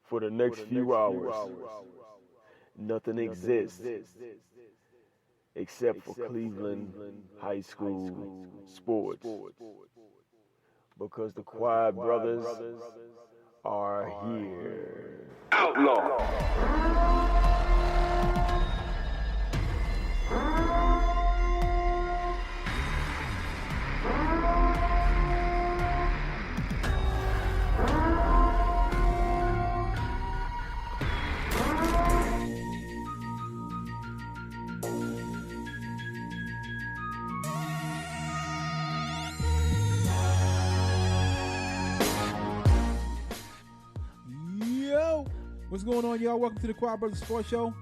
For the next few hours, nothing exists except for Cleveland high school sports. Because the Quiet Brothers are here. Outlaw! What's going on, y'all? Welcome to the Quiet Brothers Sports Show.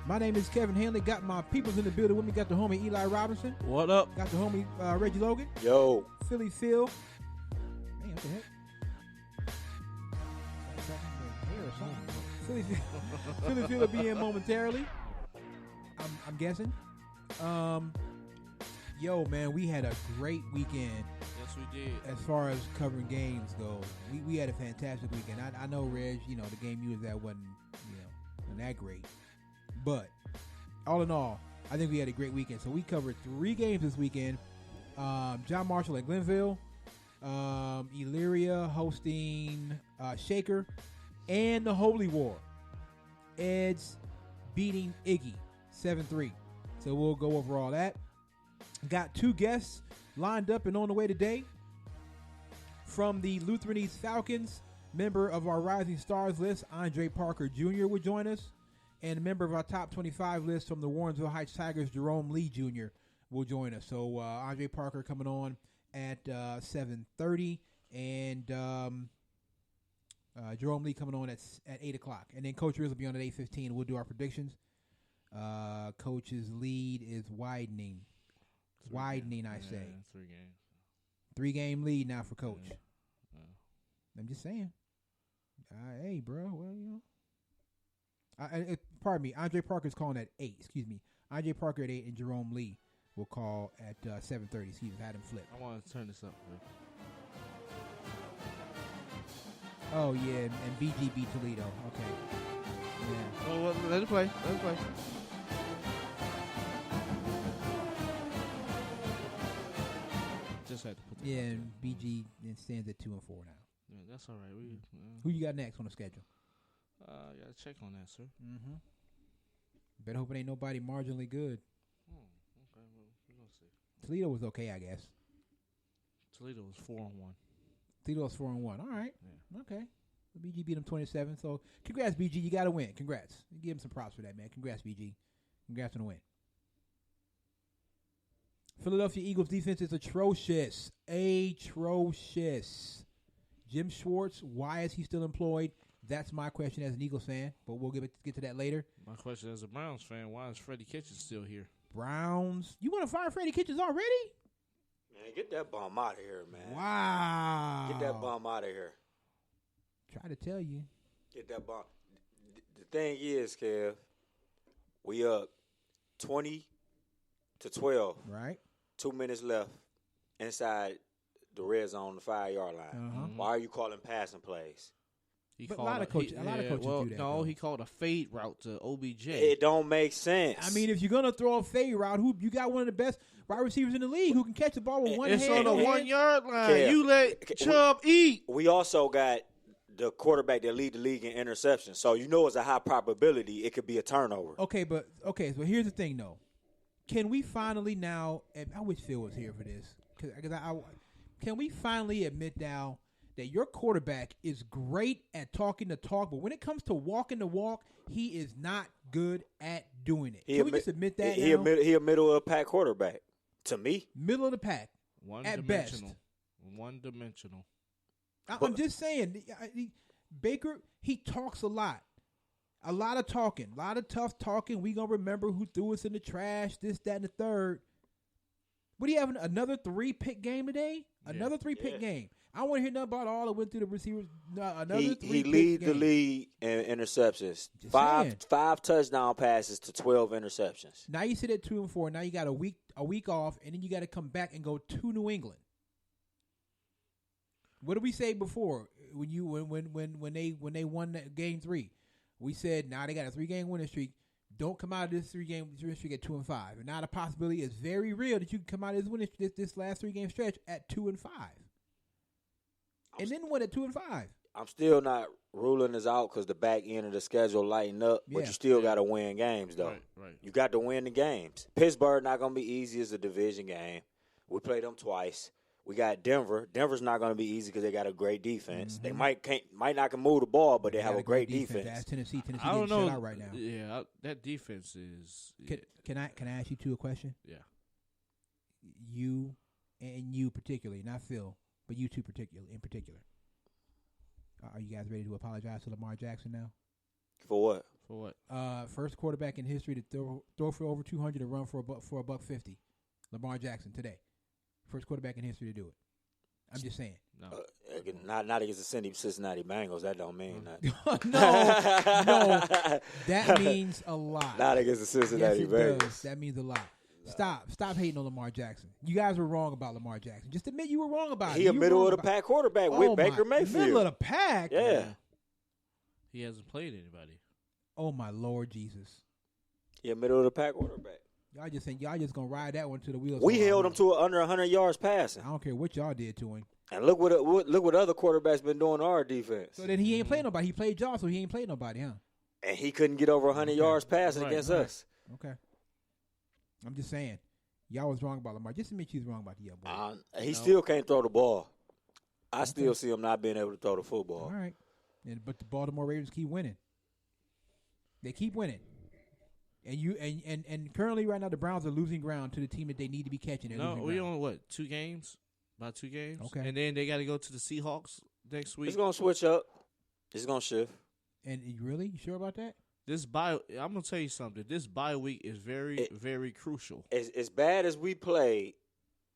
My name is Kevin Hanley. Got my peoples in the building with me. Got the homie Eli Robinson. What up? Got the homie Reggie Logan. Yo. Philly Phil. Man, what the heck? Philly Phil will be in momentarily. I'm guessing. Yo, man, we had a great weekend. Yes, we did. As far as covering games go, we had a fantastic weekend. I know, Reg, the game you was at wasn't that great. But all in all, I think we had a great weekend. So we covered 3 games this weekend. John Marshall at Glenville, Illyria hosting Shaker, and the Holy War. Ed's beating Iggy 7-3. So we'll go over all that. Got 2 guests lined up and on the way today. From the Luthern East Falcons, member of our Rising Stars list, Andre Parker Jr. will join us. And a member of our top 25 list from the Warrensville Heights Tigers, Jerome Lee Jr. will join us. So Andre Parker coming on at 7:30, and Jerome Lee coming on at 8 o'clock. And then Coach Riz will be on at 8:15. We'll do our predictions. Coach's lead is widening. Widening, I say. 3 games. 3-game lead now for Coach. Yeah. I'm just saying. Hey, bro. Well, pardon me. Andre Parker's calling at 8. Excuse me. Andre Parker at 8 and Jerome Lee will call at 7:30. Excuse me. Had him flip. I want to turn this up, bro. Oh, yeah. And BGB Toledo. Okay. Yeah. Well, let it play. Let it play. Just had to put the and BG stands at 2-4 now. Yeah, that's all right. Who you got next on the schedule? Gotta check on that, sir. Mm-hmm. Better hope it ain't nobody marginally good. Okay, well, we're gonna see. Toledo was okay, I guess. Toledo was 4-1. Toledo was 4-1. All right. Yeah. Okay. BG beat him 27. So congrats, BG. You got to win. Congrats. Give him some props for that, man. Congrats, BG. Congrats on the win. Philadelphia Eagles defense is atrocious. Atrocious. Jim Schwartz, why is he still employed? That's my question as an Eagles fan, but we'll get to that later. My question as a Browns fan, why is Freddie Kitchens still here? Browns. You want to fire Freddie Kitchens already? Man, get that bum out of here, man. Wow. Get that bum out of here. Try to tell you. Get that bum. The thing is, Kev, we up 20-12. Right. 2 minutes left inside the red zone, the 5-yard line. Uh-huh. Why are you calling passing plays? But a lot of coaches do that. No, though. he called a fade route to OBJ. It don't make sense. I mean, if you're gonna throw a fade route, you got one of the best wide receivers in the league who can catch the ball with one hand. It's on the 1 yard line. Kev, You let Chubb eat. We also got the quarterback that lead the league in interceptions, so it's a high probability it could be a turnover. Okay, so here's the thing, though. Can we finally now? And I wish Phil was here for this, because can we finally admit now that your quarterback is great at talking the talk, but when it comes to walking the walk, he is not good at doing it. Can we just admit that? He a middle of the pack quarterback to me. Middle of the pack, at best. One-dimensional. I'm just saying, Baker, he talks a lot. A lot of talking, a lot of tough talking. We going to remember who threw us in the trash, this, that, and the third. What do you have, another 3-pick game today? Yeah. Another 3-pick game. I want to hear nothing about all that went through the receivers. He lead the league in interceptions. Five touchdown passes to 12 interceptions. Now you sit at 2-4. Now you got a week off, and then you got to come back and go to New England. What did we say before? when they won that game 3, we said now they got a 3-game winning streak. Don't come out of this 3-game winning streak at 2-5. And now the possibility is very real that you can come out of this winning this last 3-game stretch at 2-5, and then win at 2-5. I'm still not ruling this out because the back end of the schedule lighten up, but you still got to win games, though. Right. You got to win the games. Pittsburgh not going to be easy as a division game. We played them twice. We got Denver. Denver's not going to be easy because they got a great defense. They might not can move the ball, but they have a great defense. That's Tennessee. I don't know. Shut out right now. Yeah, that defense is. Can I ask you a question? Yeah. You and you particularly, not Phil, but you two in particular. Are you guys ready to apologize to Lamar Jackson now? For what? First quarterback in history to throw for over 200 and run for $150. Lamar Jackson today. First quarterback in history to do it. I'm just saying. No. Not against the Cincinnati Bengals. That don't mean nothing. No. That means a lot. Not against the Cincinnati Bengals. Does. That means a lot. Stop hating on Lamar Jackson. You guys were wrong about Lamar Jackson. Just admit you were wrong about it. He a middle-of-the-pack quarterback with Baker Mayfield. Middle of the pack? Yeah. He hasn't played anybody. Oh, my Lord Jesus. He a middle-of-the-pack quarterback. Y'all just going to ride that one to the wheels. We held him to under 100 yards passing. I don't care what y'all did to him. And look what other quarterbacks been doing to our defense. So then he ain't played nobody. He played y'all, so he ain't played nobody, huh? And he couldn't get over 100 yards passing against us. Okay. I'm just saying. Y'all was wrong about Lamar. Just admit you was wrong about the young boy. He still can't throw the ball. I still see him not being able to throw the football. All right. But the Baltimore Ravens keep winning. They keep winning. And currently right now the Browns are losing ground to the team that they need to be catching. We on what? 2 games? About 2 games? Okay. And then they got to go to the Seahawks next week. It's going to switch up. It's going to shift. And really? You sure about that? I'm going to tell you something. This bye week is very, very crucial. As bad as we played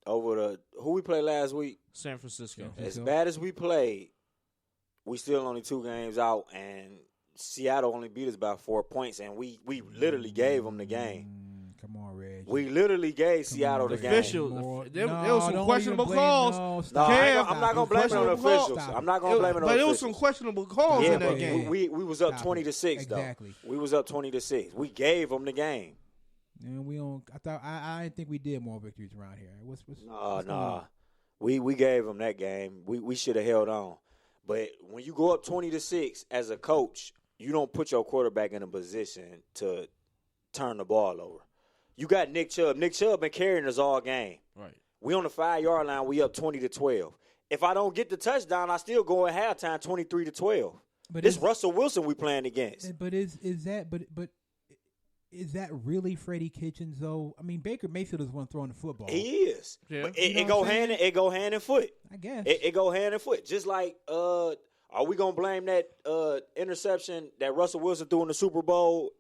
who we played last week? San Francisco. As bad as we played, we still only 2 games out, and Seattle only beat us by 4 points, and we literally gave them the game. Come on, Reg. We literally gave Seattle the game. There was some questionable calls. I'm not going to blame it on the officials. I'm not going to blame it on the officials. But it was some questionable calls in that game. We was up 20-6, though. Exactly. We was up 20-6. We gave them the game. And I didn't think we did more victories around here. No. We gave them that game. We should have held on. But when you go up 20-6 as a coach, you don't put your quarterback in a position to turn the ball over. You got Nick Chubb. Nick Chubb been carrying us all game. Right. We on the 5-yard line. We up 20-12. If I don't get the touchdown, I still go at halftime 23-12. But this Russell Wilson we playing against. But is that really Freddie Kitchens though? I mean, Baker Mayfield is the one throwing the football. He is. Yeah. But it go hand in foot. I guess it go hand in foot. Just like are we gonna blame that interception that Russell Wilson threw in the Super Bowl?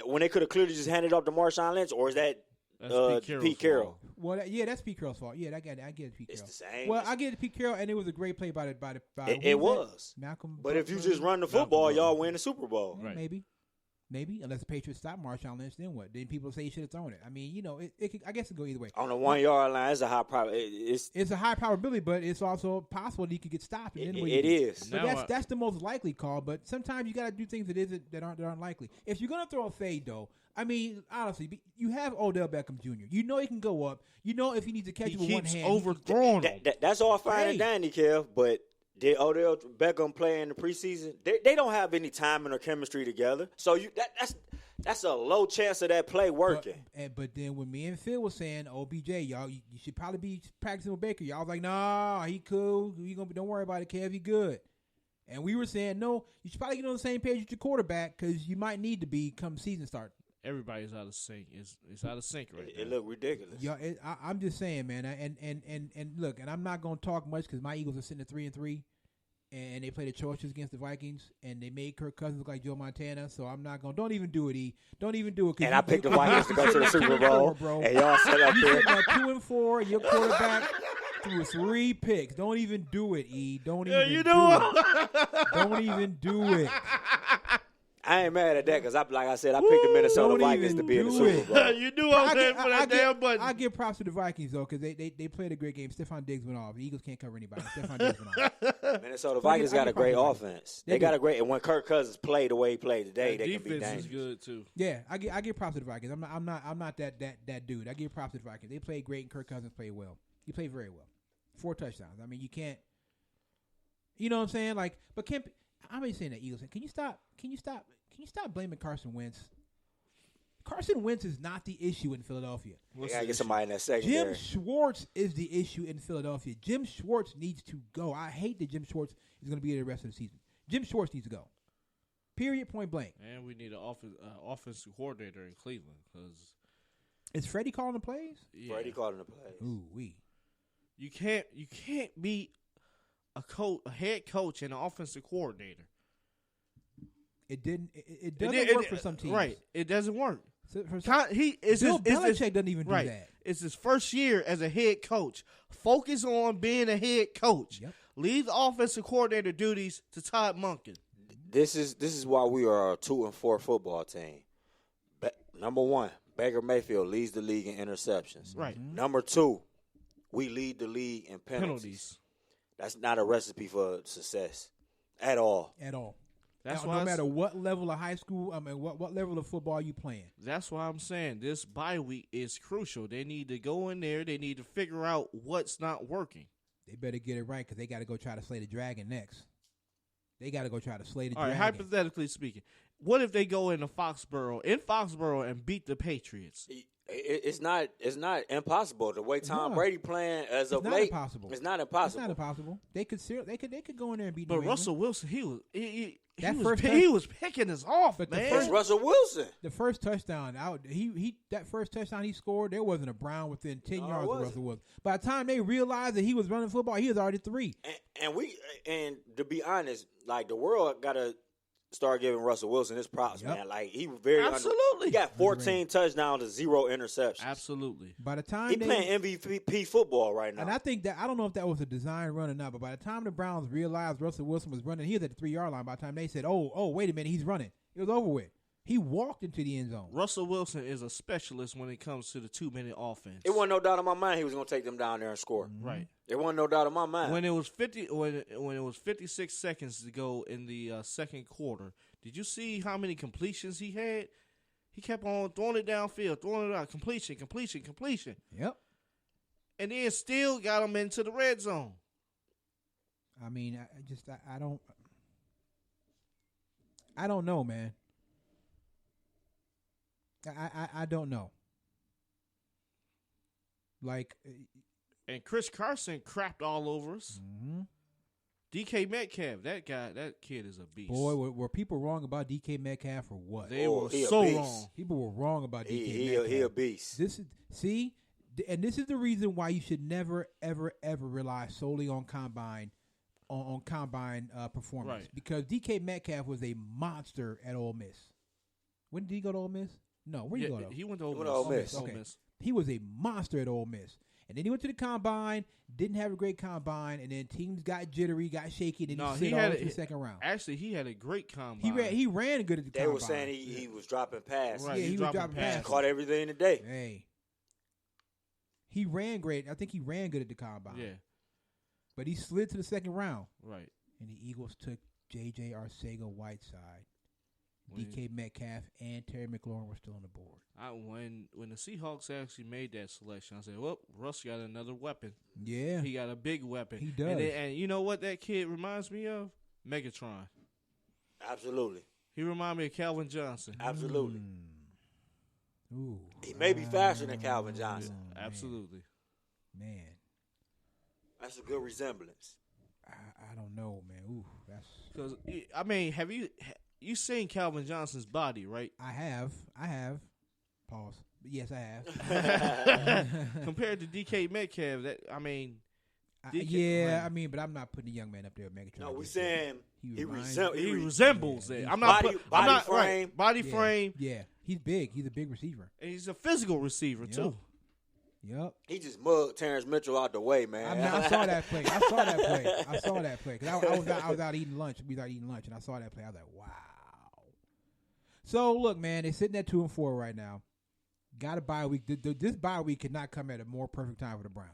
When they could have clearly just handed off to Marshawn Lynch, or is that Pete Carroll? Well, that's Pete Carroll's fault. Yeah, I get it. Pete Carroll. It's the same. Well, I get it, Pete Carroll, and it was a great play by it was Malcolm. But if you just run the football, y'all win the Super Bowl. Right. Maybe unless the Patriots stop Marshawn Lynch, then what? Then people say he should have thrown it. I mean, I guess it go either way. On the 1-yard line, it's a high probability. It's a high probability, but it's also possible that he could get stopped. And it is. But that's the most likely call. But sometimes you got to do things that aren't likely. If you're gonna throw a fade, though, I mean, honestly, you have Odell Beckham Jr. You know he can go up. You know if he needs to catch it with one hand, he keeps overthrowing him. That's all fine and dandy, Kev. But did Odell Beckham play in the preseason? They don't have any timing or chemistry together. So that's a low chance of that play working. But then when me and Phil was saying, OBJ, y'all, you should probably be practicing with Baker. Y'all was like, nah, he cool. Don't worry about it, Kev. He good. And we were saying, no, you should probably get on the same page with your quarterback because you might need to be come season start. Everybody's out of sync. It's out of sync right now. It look ridiculous. Yeah, I'm just saying, man. And look, and I'm not gonna talk much because my Eagles are sitting at 3-3, and they play the Chargers against the Vikings, and they made Kirk Cousins look like Joe Montana. So I'm not gonna. Don't even do it, E. Don't even do it. And I picked the Vikings to go to the Super Bowl, bro. And y'all set up there. You got 2-4, and your quarterback threw 3 picks. Don't even do it, E. Don't even. You know do it. Don't even do it. I ain't mad at that because, like I said, I picked the Minnesota Don't Vikings even to be in the do Super it. Bowl. You knew I was there for that damn button. I give props to the Vikings though because they played a great game. Stephon Diggs went off. The Eagles can't cover anybody. Stephon Diggs went off. Minnesota Vikings got a great offense. They got do. a great, and when Kirk Cousins played the way he played today, That they can be defense is dangerous. good too. Yeah, I give props to the Vikings. I'm not that dude. I give props to the Vikings. They played great and Kirk Cousins played well. He played very well. 4 touchdowns. I mean, you can't. You know what I'm saying? Like, but can't. I'm not saying that Eagles. Can you stop? Can you stop blaming Carson Wentz? Carson Wentz is not the issue in Philadelphia. They gotta get somebody in that secondary. Jim Schwartz is the issue in Philadelphia. Jim Schwartz needs to go. I hate that Jim Schwartz is going to be there the rest of the season. Jim Schwartz needs to go. Period. Point blank. And we need an offensive coordinator in Cleveland because Is Freddie calling the plays? Freddie calling the plays. Ooh wee. You can't be a head coach and an offensive coordinator. It didn't. It doesn't work for some teams. Right. It doesn't work. So for Bill Belichick doesn't even do right. that. It's his first year as a head coach. Focus on being a head coach. Yep. Leave the offensive coordinator duties to Todd Monken. This is why we are a 2-4 football team. Number 1, Baker Mayfield leads the league in interceptions. Right. Number 2, we lead the league in penalties. That's not a recipe for success at all. At all. That's no why matter what level of high school, what level of football you playing. That's why I'm saying this bye week is crucial. They need to go in there. They need to figure out what's not working. They better get it right because they got to go try to slay the dragon next. They got to go try to slay the All right, dragon. hypothetically speaking, what if they go into Foxborough and beat the Patriots? It's not impossible. The way Tom Brady playing as of not late, impossible. it's not It's impossible. not impossible. They could go in there and beat. But New England. Russell Wilson, he That was picking us off, But the man. It's Russell Wilson. The first touchdown out, that first touchdown he scored, there wasn't a Brown within 10 No, it yards of wasn't. Russell Wilson. By the time they realized that he was running football, he was already 3. And to be honest, like the world gotta start giving Russell Wilson his props, Yep. man. Like he was very Absolutely. He got 14 touchdowns to 0 interceptions. Absolutely. By the time He they playing MVP football right now. and I think that I don't know if that was a design run or not, but by the time the Browns realized Russell Wilson was running, he was at the 3-yard line. By the time they said, "Oh, wait a minute, he's running," it was over with. He walked into the end zone. Russell Wilson is a specialist when it comes to the 2-minute offense. It wasn't no doubt in my mind he was gonna take them down there and score. Right. There wasn't no doubt in my mind. When it was 56 seconds to go in the second quarter, did you see how many completions he had? He kept on throwing it downfield, throwing it out, completion, Yep. and then still got him into the red zone. I mean, I don't know, man. I don't know. Like, And Chris Carson crapped all over us. mm-hmm. DK Metcalf, that kid is a beast. Boy, were people wrong about DK Metcalf or what? They Oh, were he a so beast. wrong. People were wrong about DK he Metcalf. a beast. This is the reason why you should never, ever, ever rely solely on combine, on combine performance. Right. Because DK Metcalf was a monster at Ole Miss. When did he go to Ole Miss? No, where did he go to? He went to He went Ole to Miss. Ole Okay. Ole Miss. He was a monster at Ole Miss. And then he went to the combine, didn't have a great combine, and then teams got jittery, got shaky, and then No, he he slid had all to a- the second round. Actually, he had a great combine. He ran good at the They combine. were saying he was dropping passes. Right, Yeah, he was dropping dropping passes. passes. Caught everything today. Hey. He ran great. I think he ran good at the combine. Yeah, But he slid to the second round. right. And the Eagles took J.J. Arcega-Whiteside. When- DK Metcalf and Terry McLaurin were still on the board. When the Seahawks actually made that selection, I said, well, Russ got another weapon. Yeah. He got a big weapon. He does. And you know what that kid reminds me of? Megatron. Absolutely. He reminds me of Calvin Johnson. Absolutely. Ooh. He may be faster than Calvin Johnson. Absolutely. Man. That's a good resemblance. I don't know, man. Ooh, that's. Because, I mean, have you seen Calvin Johnson's body, right? I have. Pause. But yes, I have. Compared to DK Metcalf, But I'm not putting the young man up there with Megatron. No, we saying he resembles Yeah, it. he's I'm not body- put- body I'm not, frame. Right, body Yeah, frame. Yeah, he's big. He's a big receiver. And he's a physical receiver, Yep. too. Yep. He just mugged Terrence Mitchell out the way, man. I saw that play. Because I was out eating lunch. We was out eating lunch, and I saw that play. I was like, wow. So look, man, they're sitting at 2-4 right now. Got a bye week. This bye week could not come at a more perfect time for the Browns.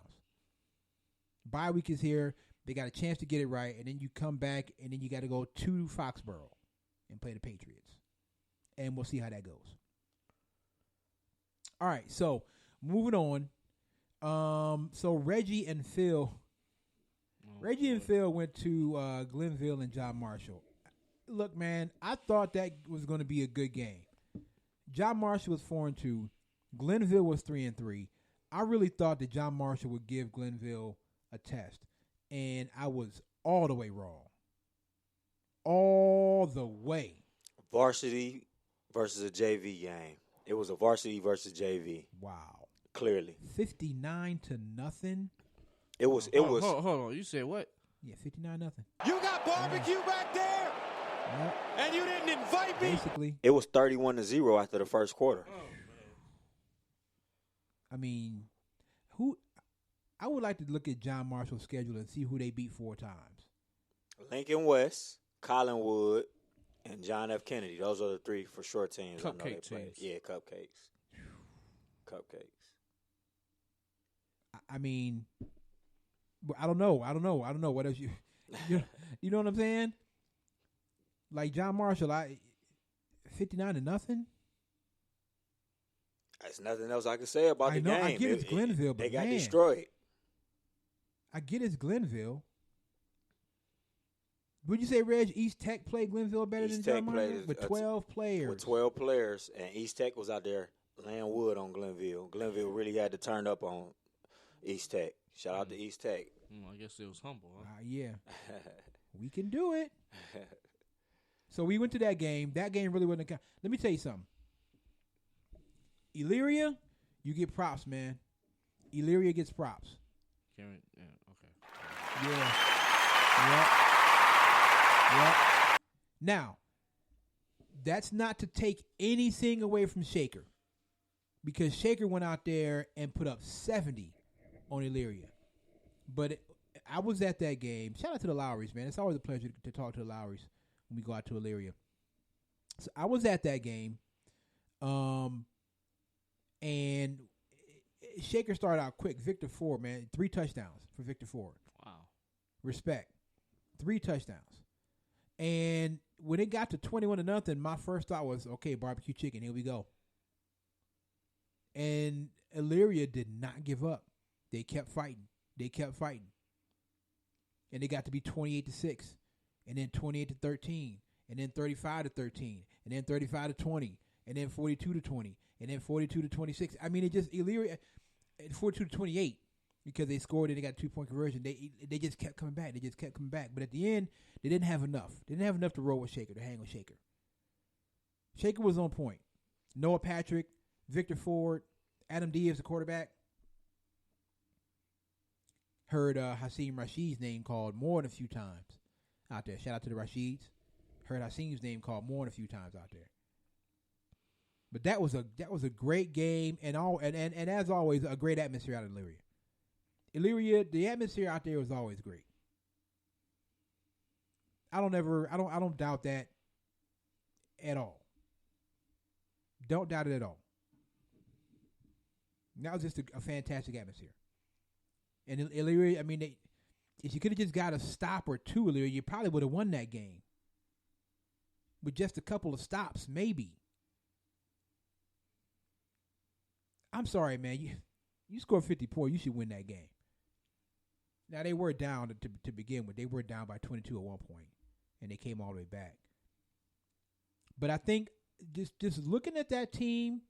Bye week is here. They got a chance to get it right, and then you come back, and then you got to go to Foxborough and play the Patriots. And we'll see how that goes. All right, so moving on. So Reggie and Phil went to Glenville and John Marshall. Look, man, I thought that was going to be a good game. John Marshall was 4-2. Glenville was 3-3. I really thought that John Marshall would give Glenville a test, and I was all the way wrong. All the way. Varsity versus a JV game. It was a varsity versus JV. Wow. Clearly. 59-0. It was. Hold on. You said what? Yeah, 59-0. You got barbecue back there, and you didn't invite me. Basically. It was 31-0 after the first quarter. I mean, I would like to look at John Marshall's schedule and see who they beat 4 times. Lincoln West, Collinwood, and John F. Kennedy. Those are the 3 for sure teams. Cupcake teams. Yeah, cupcakes. Cupcakes. I mean, I don't know. What else you know what I'm saying? Like John Marshall, 59-0. There's nothing else I can say about the game. I get it's Glenville, but they got man, destroyed. I get it's Glenville. Would you say, Reg, East Tech played Glenville better East than Tech John Marshall? With 12 players. With 12 players, and East Tech was out there laying wood on Glenville. Glenville really had to turn up on East Tech. Shout out to East Tech. I guess it was humble, huh? Yeah. We can do it. So we went to that game. That game really wasn't. Let me tell you something. Elyria, you get props, man. Elyria gets props. Okay. Yeah. Yep. Now, that's not to take anything away from Shaker, because Shaker went out there and put up 70 on Elyria. But I was at that game. Shout out to the Lowrys, man. It's always a pleasure to talk to the Lowrys when we go out to Elyria. So I was at that game, and Shaker started out quick. Victor Ford, man, 3 touchdowns for Victor Ford. Wow. Respect. 3 touchdowns. And when it got to 21-0, my first thought was, okay, barbecue chicken, here we go. And Elyria did not give up. They kept fighting. And they got to be 28-6, and then 28-13, and then 35-13, and then 35-20, and then 42-20, and then 42-26. I mean, it just Elyria 42-28 because they scored and they got a 2-point conversion. They just kept coming back. But at the end, they didn't have enough. They didn't have enough to roll with Shaker, to hang with Shaker. Shaker was on point. Noah Patrick, Victor Ford, Adam Diaz, the quarterback. Heard Hasim Rashid's name called more than a few times out there. Shout out to the Rashids. Heard Hasim's name called more than a few times out there. But that was a great game, and as always, a great atmosphere out of Elyria. Elyria, the atmosphere out there was always great. I don't doubt that at all. Don't doubt it at all. That was just a fantastic atmosphere. And Elyria, I mean, if you could have just got a stop or 2, Elyria, you probably would have won that game. With just a couple of stops, maybe. I'm sorry, man. You scored 50 points, you should win that game. Now, they were down to begin with. They were down by 22 at one point, and they came all the way back. But I think just looking at that team,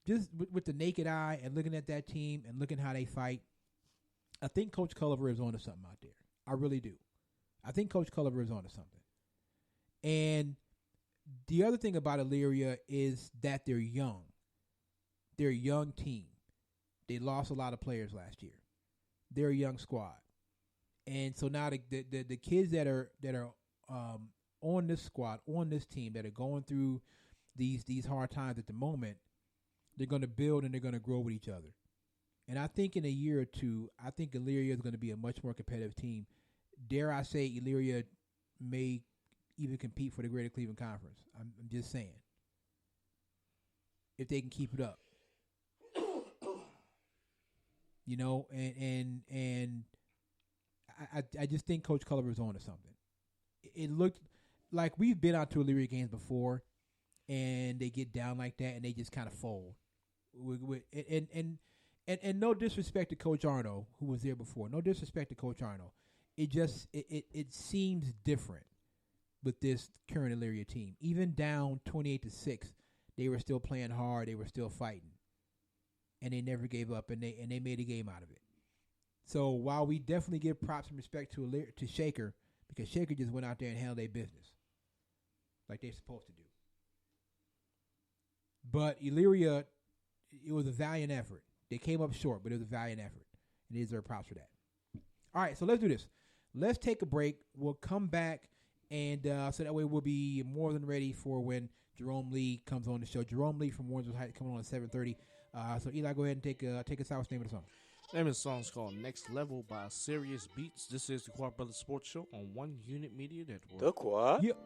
just with the naked eye and looking at that team and looking how they fight, I think Coach Culliver is onto something out there. I really do. I think Coach Culliver is onto something. And the other thing about Elyria is that they're young. They're a young team. They lost a lot of players last year. They're a young squad. And so now the kids that are on this squad, on this team, that are going through these hard times at the moment, they're going to build and they're going to grow with each other. And I think in a year or two, I think Elyria is going to be a much more competitive team. Dare I say Elyria may even compete for the Greater Cleveland Conference. I'm just saying. if they can keep it up. You know, and I just think Coach Culliver's on to something. It looked like we've been out to Elyria games before, and they get down like that, and they just kind of fold. And no disrespect to Coach Arno, who was there before. No disrespect to Coach Arno. It just it seems different with this current Elyria team. Even down 28-6, they were still playing hard. They were still fighting, and they never gave up. And they made a game out of it. So while we definitely give props and respect to Shaker, because Shaker just went out there and handled their business like they're supposed to do. But Elyria, it was a valiant effort. They came up short, but it was a valiant effort, and they deserve props for that. All right, so let's do this. Let's take a break. We'll come back, and so that way we'll be more than ready for when Jerome Lee comes on the show. Jerome Lee from Warrensville Heights coming on at 7:30. So Eli, go ahead and take us out. What's the name of the song? The name of the song is called Next Level by Serious Beats. This is the Quad Brothers Sports Show on One Unit Media Network. The Quad? Yep.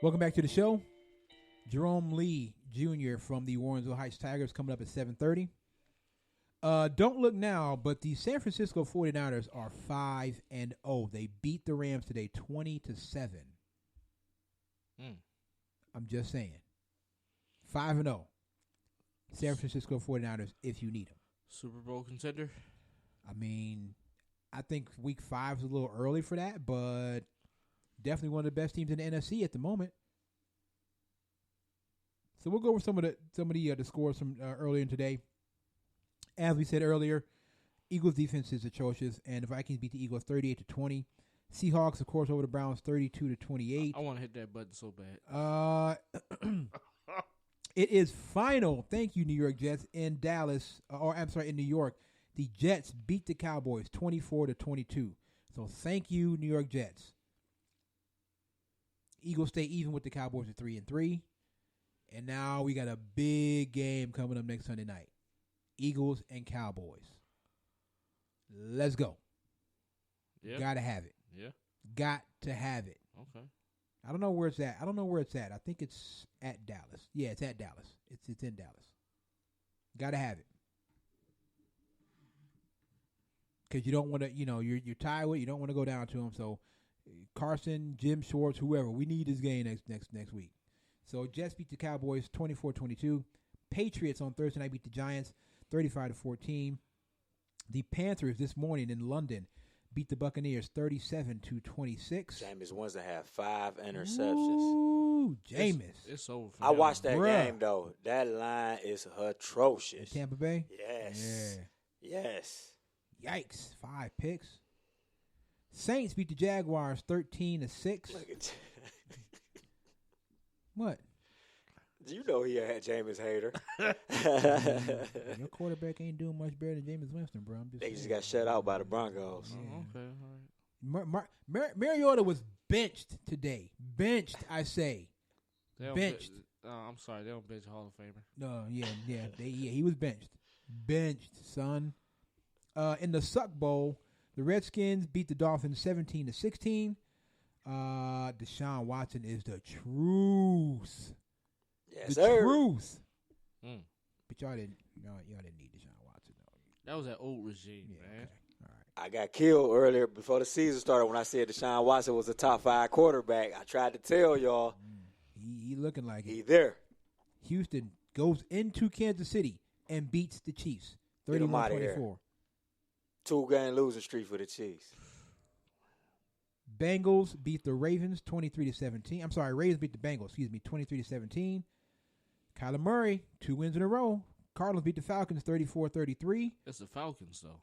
Welcome back to the show. Jerome Lee Jr. from the Warrensville Heights Tigers coming up at 7:30. Don't look now, but the San Francisco 49ers are 5-0. They beat the Rams today 20-7. I'm just saying. 5-0. San Francisco 49ers if you need them. Super Bowl contender? I mean, I think week 5 is a little early for that, but definitely one of the best teams in the NFC at the moment. So we'll go over some of the scores from earlier in today. As we said earlier, Eagles defense is atrocious, and the Vikings beat the Eagles 38-20. Seahawks, of course, over the Browns 32-28. I want to hit that button so bad. It is final. Thank you, New York Jets in Dallas, in New York. The Jets beat the Cowboys 24-22. So thank you, New York Jets. Eagles stay even with the Cowboys at 3-3. And now we got a big game coming up next Sunday night. Eagles and Cowboys. Let's go. Yeah. Gotta have it. Yeah. Got to have it. Okay. I don't know where it's at. I think it's at Dallas. Yeah, it's at Dallas. It's in Dallas. Gotta have it. Because you don't want to, you're tired with it. You don't want to go down to them. So Carson, Jim Schwartz, whoever, we need this game next week. So Jets beat the Cowboys 24-22. Patriots on Thursday night beat the Giants 35-14. The Panthers this morning in London beat the Buccaneers 37-26. Jameis Winston had 5 interceptions. Ooh, Jameis. It's over. I watched that Bruh. game though. That line is atrocious. Tampa Bay? Yes. Yeah. Yes. Yikes. 5 picks. Saints beat the Jaguars 13-6. Look at What? you know he a Jameis hater. Your quarterback ain't doing much better than Jameis Winston, bro. I'm just They saying. just got shut out by the Broncos. Yeah. Okay. All right. Mariota was benched today. Benched, I say. They don't Benched. I'm sorry. They don't bench a Hall of Famer. No, he was benched. Benched, son. In the Suck Bowl, the Redskins beat the Dolphins 17-16. Deshaun Watson is the truth. Yes, The sir. truth. Mm. But y'all didn't need Deshaun Watson, though. That was that old regime, Yeah, man. okay. All right. I got killed earlier before the season started when I said Deshaun Watson was a top 5 quarterback. I tried to tell y'all He looking like he it. there. Houston goes into Kansas City and beats the Chiefs Get 'em outta here. 31-24. 2-game losing streak for the Chiefs. Bengals beat the Ravens 23-17. I'm sorry, Ravens beat the Bengals, 23-17. Kyler Murray, 2 wins in a row. Cardinals beat the Falcons 34-33. It's the Falcons, though.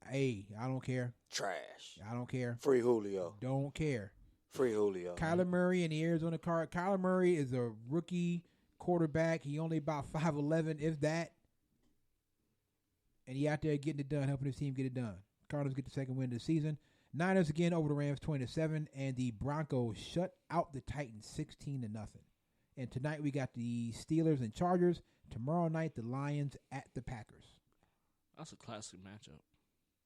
Hey, I don't care. Trash. I don't care. Free Julio. Don't care. Free Julio. Kyler Murray and the Arizona Cardinals. Kyler Murray is a rookie quarterback. He only about 5'11", if that. And he out there getting it done, helping his team get it done. Cardinals get the second win of the season. Niners again over the Rams 20-7, and the Broncos shut out the Titans 16-0. And tonight we got the Steelers and Chargers. Tomorrow night the Lions at the Packers. That's a classic matchup.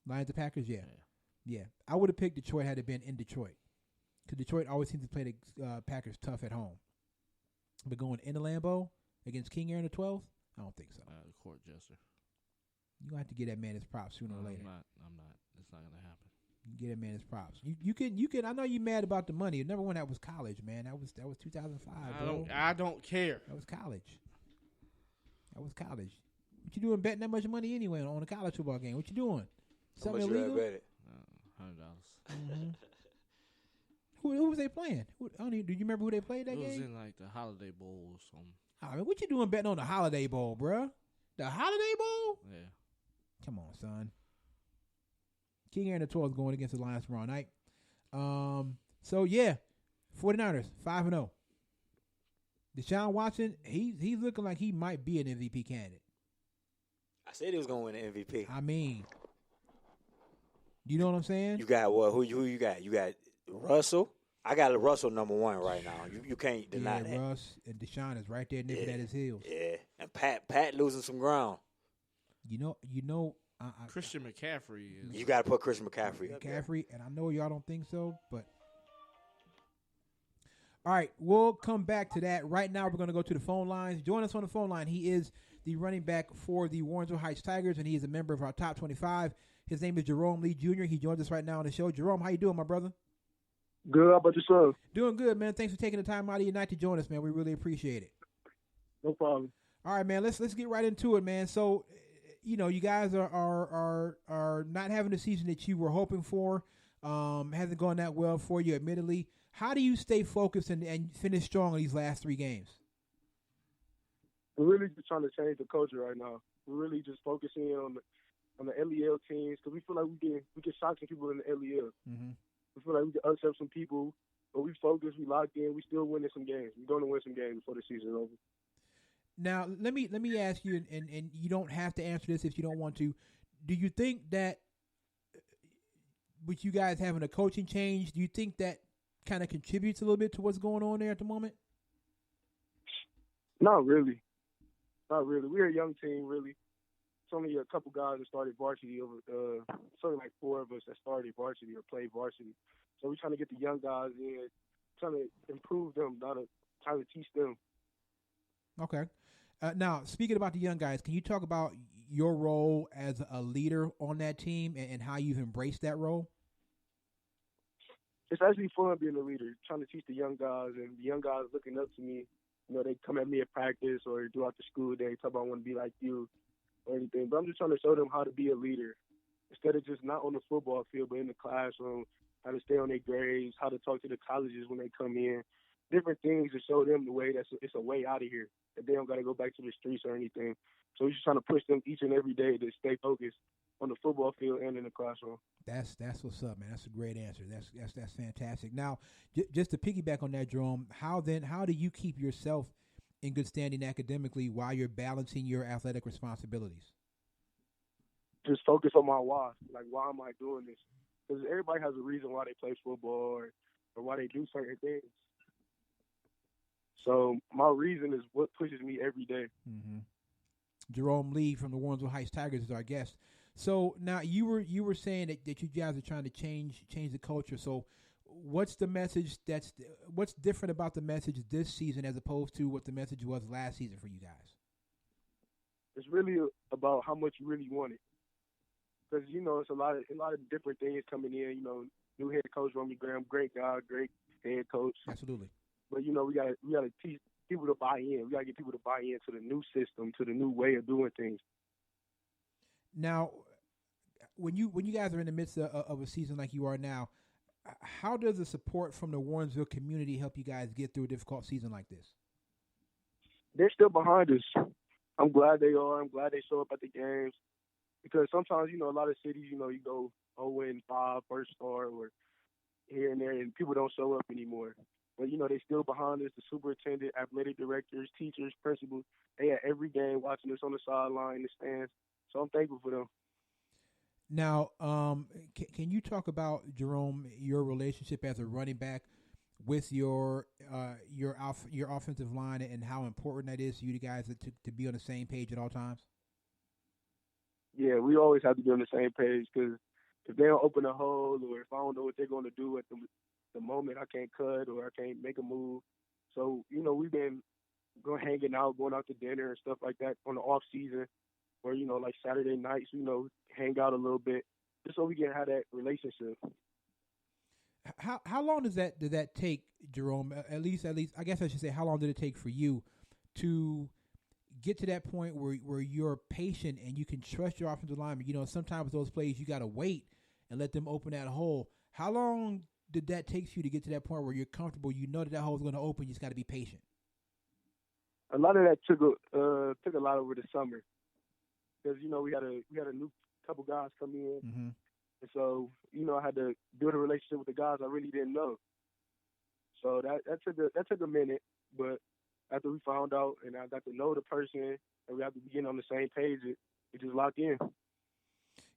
Lions at Packers, yeah. I would have picked Detroit had it been in Detroit, because Detroit always seems to play the Packers tough at home. But going into Lambeau against King Aaron the 12th, I don't think so. The court jester. You gonna have to get that man his props sooner or later. I'm not. It's not gonna happen. You get that man his props. You can. I know you mad about the money. Number one, that was college, man. That was 2005. Bro. I don't care. That was college. What you doing betting that much money anyway on a college football game? What you doing? How much Something you illegal? bet it? $100. Mm-hmm. Who was they playing? Do you remember who they played that It was game? in like the Holiday Bowl or something. I mean, what you doing betting on the Holiday Bowl, bruh? The Holiday Bowl? Yeah. Come on, son. King Aaron the 12th going against the Lions tomorrow night. So yeah, 49ers 5-0. Deshaun Watson, he's looking like he might be an MVP candidate. I said he was going to win the MVP. I mean, you know what I'm saying? You got what? Who you got? You got Russell. I got Russell number 1 right now. You can't deny that. Russ and Deshaun is right there nipping at his heels. Yeah, and Pat losing some ground. You know. Christian McCaffrey is. You got to put Christian McCaffrey up there. McCaffrey, and I know y'all don't think so, but all right, we'll come back to that. Right now, we're going to go to the phone lines. Join us on the phone line. He is the running back for the Warrensville Heights Tigers, and he is a member of our top 25. His name is Jerome Lee Jr. He joins us right now on the show. Jerome, how you doing, my brother? Good. How about yourself? Doing good, man. Thanks for taking the time out of your night to join us, man. We really appreciate it. No problem. All right, man. Let's get right into it, man. So, you guys are not having the season that you were hoping for. Hasn't gone that well for you, admittedly. How do you stay focused and finish strong in these last 3 games? we're really just trying to change the culture right now. We're really just focusing on the LEL teams because we feel like we can shock some people in the LEL. Mm-hmm. We feel like we can upset some people, but we focus, we locked in, we still winning some games. We're going to win some games before the season is over. Now, let me ask you, and you don't have to answer this if you don't want to. Do you think that with you guys having a coaching change, do you think that kind of contributes a little bit to what's going on there at the moment? Not really. Not really. We're a young team, really. It's only a couple guys that started varsity it's only like 4 of us that started varsity or played varsity. So we're trying to get the young guys in, trying to improve them, trying to teach them. Okay. Now, speaking about the young guys, can you talk about your role as a leader on that team and how you've embraced that role? It's actually fun being a leader, trying to teach the young guys, and the young guys looking up to me. You know, they come at me at practice or throughout the school day, talk about I want to be like you or anything. But I'm just trying to show them how to be a leader instead of just not on the football field, but in the classroom, how to stay on their grades, how to talk to the colleges when they come in, different things to show them the way it's a way out of here, that they don't got to go back to the streets or anything. So we're just trying to push them each and every day to stay focused on the football field and in the classroom. That's what's up, man. That's a great answer. That's fantastic. Now, just to piggyback on that, Jerome, how do you keep yourself in good standing academically while you're balancing your athletic responsibilities? Just focus on my why. Like, why am I doing this? Because everybody has a reason why they play football or why they do certain things. So my reason is what pushes me every day. Mm-hmm. Jerome Lee from the Warrensville Heights Tigers is our guest. So now you were saying that you guys are trying to change the culture. So what's the message what's different about the message this season as opposed to what the message was last season for you guys? It's really about how much you really want it. Because, you know, it's a lot of different things coming in. You know, new head coach Romney Graham, great guy, great head coach. Absolutely. But, you know, we gotta teach people to buy in. We gotta get people to buy into the new system, to the new way of doing things. Now, when you guys are in the midst of a season like you are now, how does the support from the Warrensville community help you guys get through a difficult season like this? They're still behind us. I'm glad they are. I'm glad they show up at the games. Because sometimes, you know, a lot of cities, you know, you go 0-5, first star, or here and there, and people don't show up anymore. But, you know, they still behind us, the superintendent, athletic directors, teachers, principals. They at every game watching us on the sideline, in the stands. So I'm thankful for them. Now, can you talk about, Jerome, your relationship as a running back with your offensive line and how important that is to you guys to be on the same page at all times? Yeah, we always have to be on the same page because if they don't open a hole or if I don't know what they're going to do at the moment, I can't cut or I can't make a move. So, you know, we've been hanging out, going out to dinner and stuff like that on the off season, or, you know, like Saturday nights, you know, hang out a little bit just so we can have that relationship. How long did that take, Jerome? At least I guess I should say, how long did it take for you to get to that point where you're patient and you can trust your offensive lineman? You know, sometimes those plays you got to wait and let them open that hole. How long did that take for you to get to that point where you're comfortable? You know that hole is going to open. You just got to be patient. A lot of that took a lot over the summer because, you know, we had a new couple guys come in. Mm-hmm. And so, you know, I had to build a relationship with the guys I really didn't know. So that took a minute, but after we found out and I got to know the person and we have to be getting on the same page, it just locked in.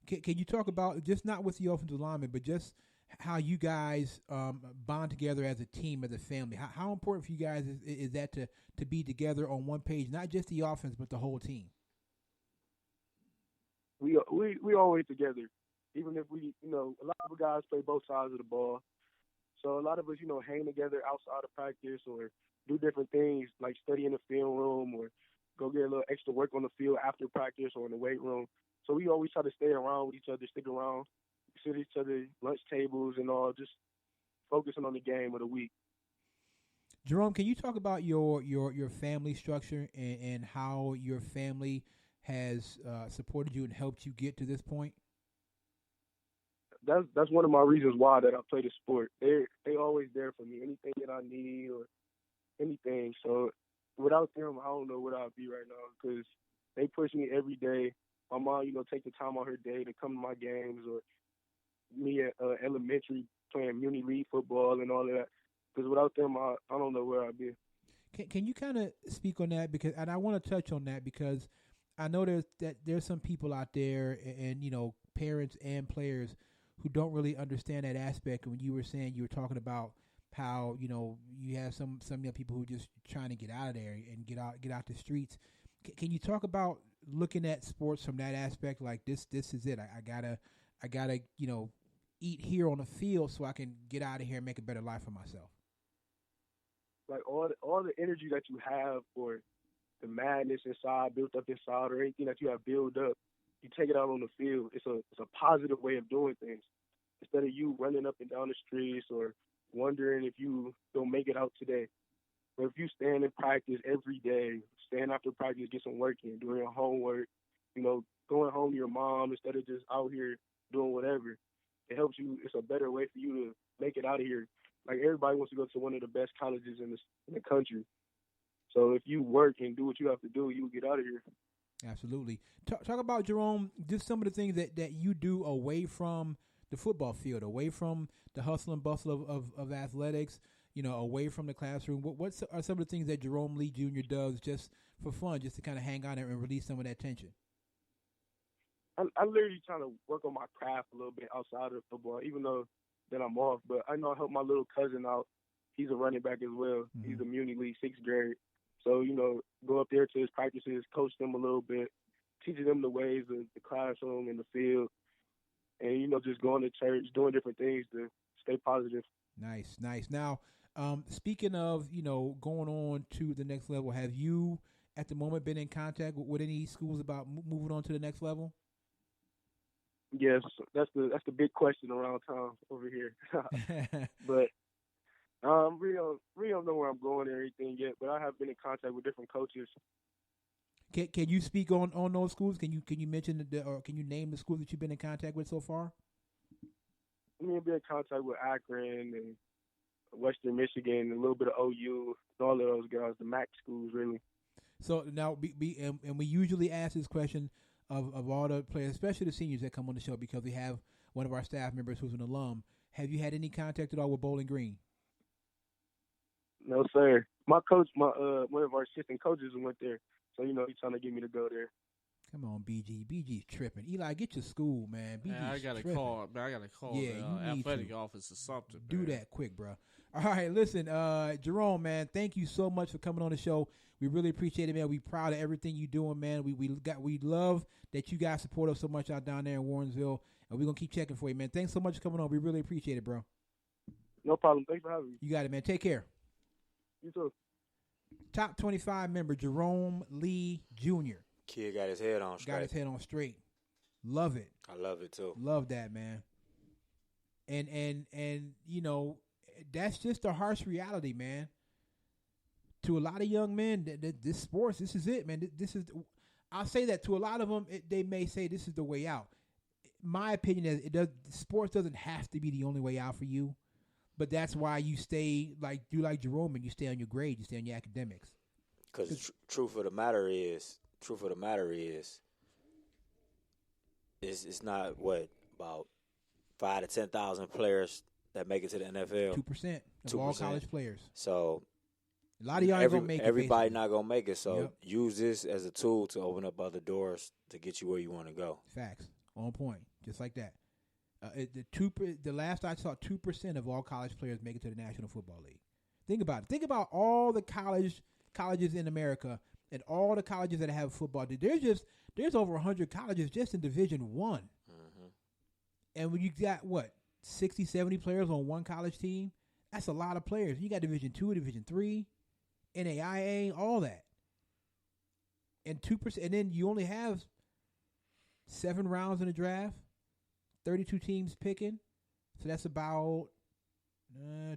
Can you talk about, just not with the offensive lineman, but just how you guys bond together as a team, as a family? How important for you guys is that to be together on one page, not just the offense, but the whole team? We always together. Even if we, you know, a lot of guys play both sides of the ball. So a lot of us, you know, hang together outside of practice or do different things like study in the film room or go get a little extra work on the field after practice or in the weight room. So we always try to stay around with each other, stick around, sit at each other's lunch tables and all, just focusing on the game of the week. Jerome, can you talk about your family structure and how your family has supported you and helped you get to this point? That's one of my reasons why that I play the sport. They always there for me. Anything that I need or anything. So without them, I don't know what I'd be right now because they push me every day. My mom, take the time on her day to come to my games, or me at elementary playing muni league football and all of that. Because without them, I don't know where I'd be. Can you kind of speak on that, and I want to touch on that because I know there's some people out there and parents and players who don't really understand that aspect. When you were talking about how you have some young people who are just trying to get out of there and get out the streets. Can you talk about looking at sports from that aspect? Like this is it. I gotta eat here on the field so I can get out of here and make a better life for myself. Like all the energy that you have, or the madness inside, built up inside, or anything that you have built up, you take it out on the field. It's a positive way of doing things. Instead of you running up and down the streets or wondering if you don't make it out today. But if you stand in practice every day, stand after practice, get some work in, doing your homework, going home to your mom instead of just out here doing whatever, it helps you. It's a better way for you to make it out of here. Like, everybody wants to go to one of the best colleges in the country. So if you work and do what you have to do, you will get out of here. Absolutely. Talk about, Jerome, just some of the things that you do away from the football field, away from the hustle and bustle of athletics, away from the classroom. What are some of the things that Jerome Lee Jr. does just for fun, just to kind of hang out and release some of that tension? I'm literally trying to work on my craft a little bit outside of football, even though that I'm off. But I know I help my little cousin out. He's a running back as well. Mm-hmm. He's a muni league, 6th grade. So, go up there to his practices, coach them a little bit, teaching them the ways of the classroom and the field, and, just going to church, doing different things to stay positive. Nice. Now, speaking of, going on to the next level, have you at the moment been in contact with any schools about moving on to the next level? Yes, that's the big question around town over here. But really don't know where I'm going or anything yet. But I have been in contact with different coaches. Can you speak on those schools? Can you mention or can you name the schools that you've been in contact with so far? I've been in contact with Akron and Western Michigan, and a little bit of OU, and all of those guys, the MAC schools, really. So now, and we usually ask this question of all the players, especially the seniors that come on the show, because we have one of our staff members who's an alum. Have you had any contact at all with Bowling Green? No, sir. My coach, one of our assistant coaches went there, so he's trying to get me to go there. Come on, BG. BG's tripping. Eli, get your school, man. BG's I got to call. Man, I got to call the athletic office or something. Do that quick, bro. All right, listen, Jerome, man, thank you so much for coming on the show. We really appreciate it, man. We proud of everything you're doing, man. We love that you guys support us so much out down there in Warrensville, and we're gonna keep checking for you, man. Thanks so much for coming on. We really appreciate it, bro. No problem. Thanks for having me. You got it, man. Take care. You too. Top 25 member Jerome Lee Jr. Kid got his head on straight. Love it. I love it too. Love that, man. And that's just a harsh reality, man. To a lot of young men, this sports, this is it, man. I'll say that to a lot of them, they may say this is the way out. My opinion is sports doesn't have to be the only way out for you, but that's why you stay like Jerome, and you stay on your grade, you stay on your academics. Because truth of the matter is, it's not about 5,000 to 10,000 players that make it to the NFL. 2% of all college players. So a lot of y'all ain't gonna make it. Everybody not gonna make it. So use this as a tool to open up other doors to get you where you want to go. Facts, on point, just like that. The last I saw, 2% of all college players make it to the National Football League. Think about it. Think about all the colleges in America and all the colleges that have football. There's over 100 colleges just in Division I. Mm-hmm. And when you got 60, 70 players on one college team, that's a lot of players. You got Division II, Division III, NAIA, all that. And 2%, and then you only have 7 rounds in the draft, 32 teams picking. So that's about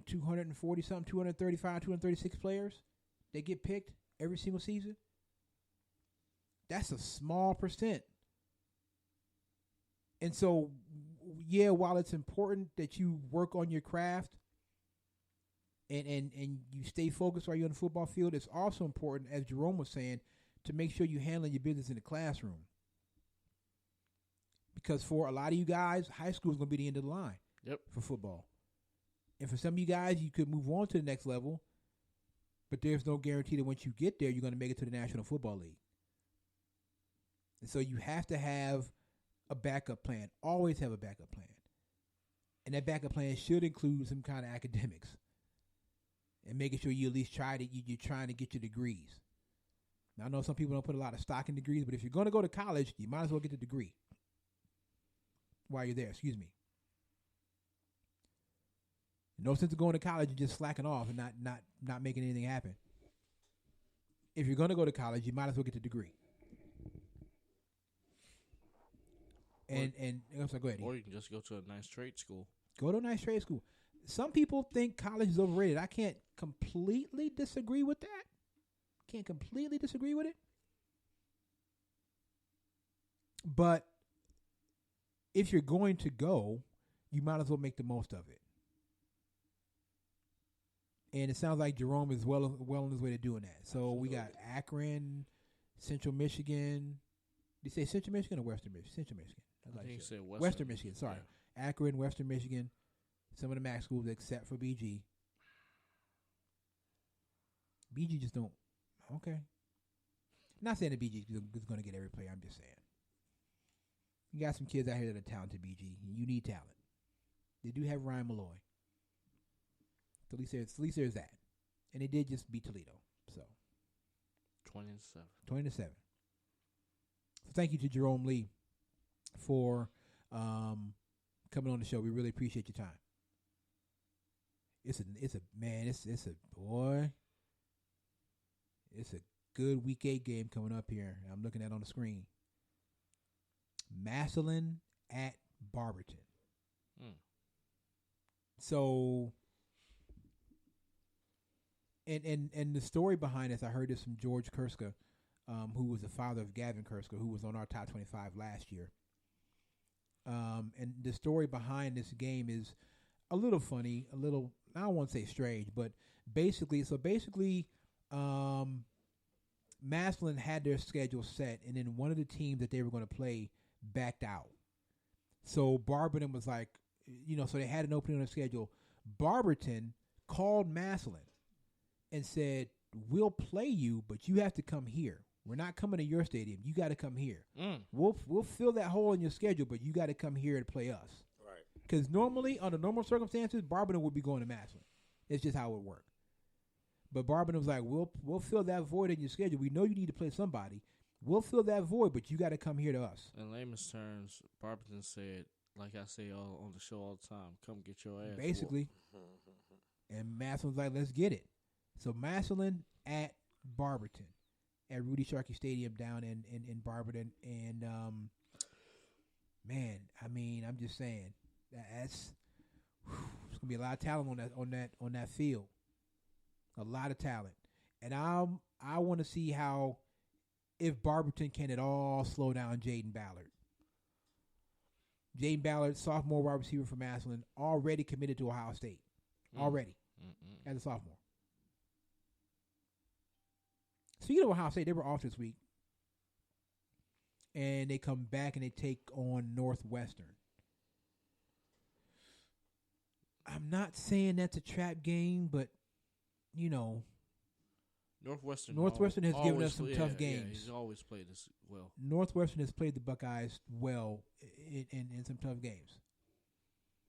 240 something, 235, 236 players. They get picked every single season. That's a small percent. And so, while it's important that you work on your craft, and you stay focused while you're on the football field, it's also important, as Jerome was saying, to make sure you're handling your business in the classroom. Because for a lot of you guys, high school is going to be the end of the line for football. And for some of you guys, you could move on to the next level, but there's no guarantee that once you get there, you're going to make it to the National Football League. And so you have to have a backup plan. Always have a backup plan. And that backup plan should include some kind of academics. And making sure you at least you're trying to get your degrees. Now, I know some people don't put a lot of stock in degrees, but if you're going to go to college, you might as well get the degree while you're there. Excuse me. No sense of going to college and just slacking off and not making anything happen. If you're going to go to college, you might as well get the degree. And so go ahead. Or you can just go to a nice trade school. Go to a nice trade school. Some people think college is overrated. I can't completely disagree with that. Can't completely disagree with it. But if you're going to go, you might as well make the most of it. And it sounds like Jerome is well on his way to doing that. So we got Akron, Central Michigan. Did you say Central Michigan or Western Michigan? Central Michigan. I think you said Western Michigan. Sorry. Yeah. Akron, Western Michigan. Some of the MAC schools except for BG. BG just don't. Okay. Not saying that BG is going to get every player. I'm just saying. You got some kids out here that are talented, BG. You need talent. They do have Ryan Malloy. So at least there's that. And they did just beat Toledo. So 20-7. 20-7. So thank you to Jerome Lee for coming on the show. We really appreciate your time. It's a good week 8 game coming up here. I'm looking at it on the screen. Massillon at Barberton. So and the story behind this, I heard this from George Kurska, who was the father of Gavin Kurska, who was on our top 25 last year. And the story behind this game is a little funny, I don't want to say strange, but basically, Massillon had their schedule set, and then one of the teams that they were going to play backed out. So Barberton was like, so they had an opening on their schedule. Barberton called Massillon and said, "We'll play you, but you have to come here. We're not coming to your stadium. You got to come here. We'll fill that hole in your schedule, but you got to come here to play us." Right. Because normally, under normal circumstances, Barberton would be going to Massillon. It's just how it worked. But Barberton was like, "We'll fill that void in your schedule. We know you need to play somebody. We'll fill that void, but you got to come here to us." In layman's terms, Barberton said, like I say on the show all the time, "Come get your ass." Basically. And Massillon's like, "Let's get it." So Massillon at Barberton at Rudy Sharkey Stadium down in Barberton. And, man, I mean, I'm just saying that's there's going to be a lot of talent on that field. A lot of talent. And I want to see if Barberton can at all slow down Jaden Ballard. Jaden Ballard, sophomore wide receiver for Massillon, already committed to Ohio State. Already. As a sophomore. Speaking of Ohio State, they were off this week. And they come back and they take on Northwestern. I'm not saying that's a trap game, but, Northwestern has given us some tough games. Yeah, he's always played us well. Northwestern has played the Buckeyes well in some tough games.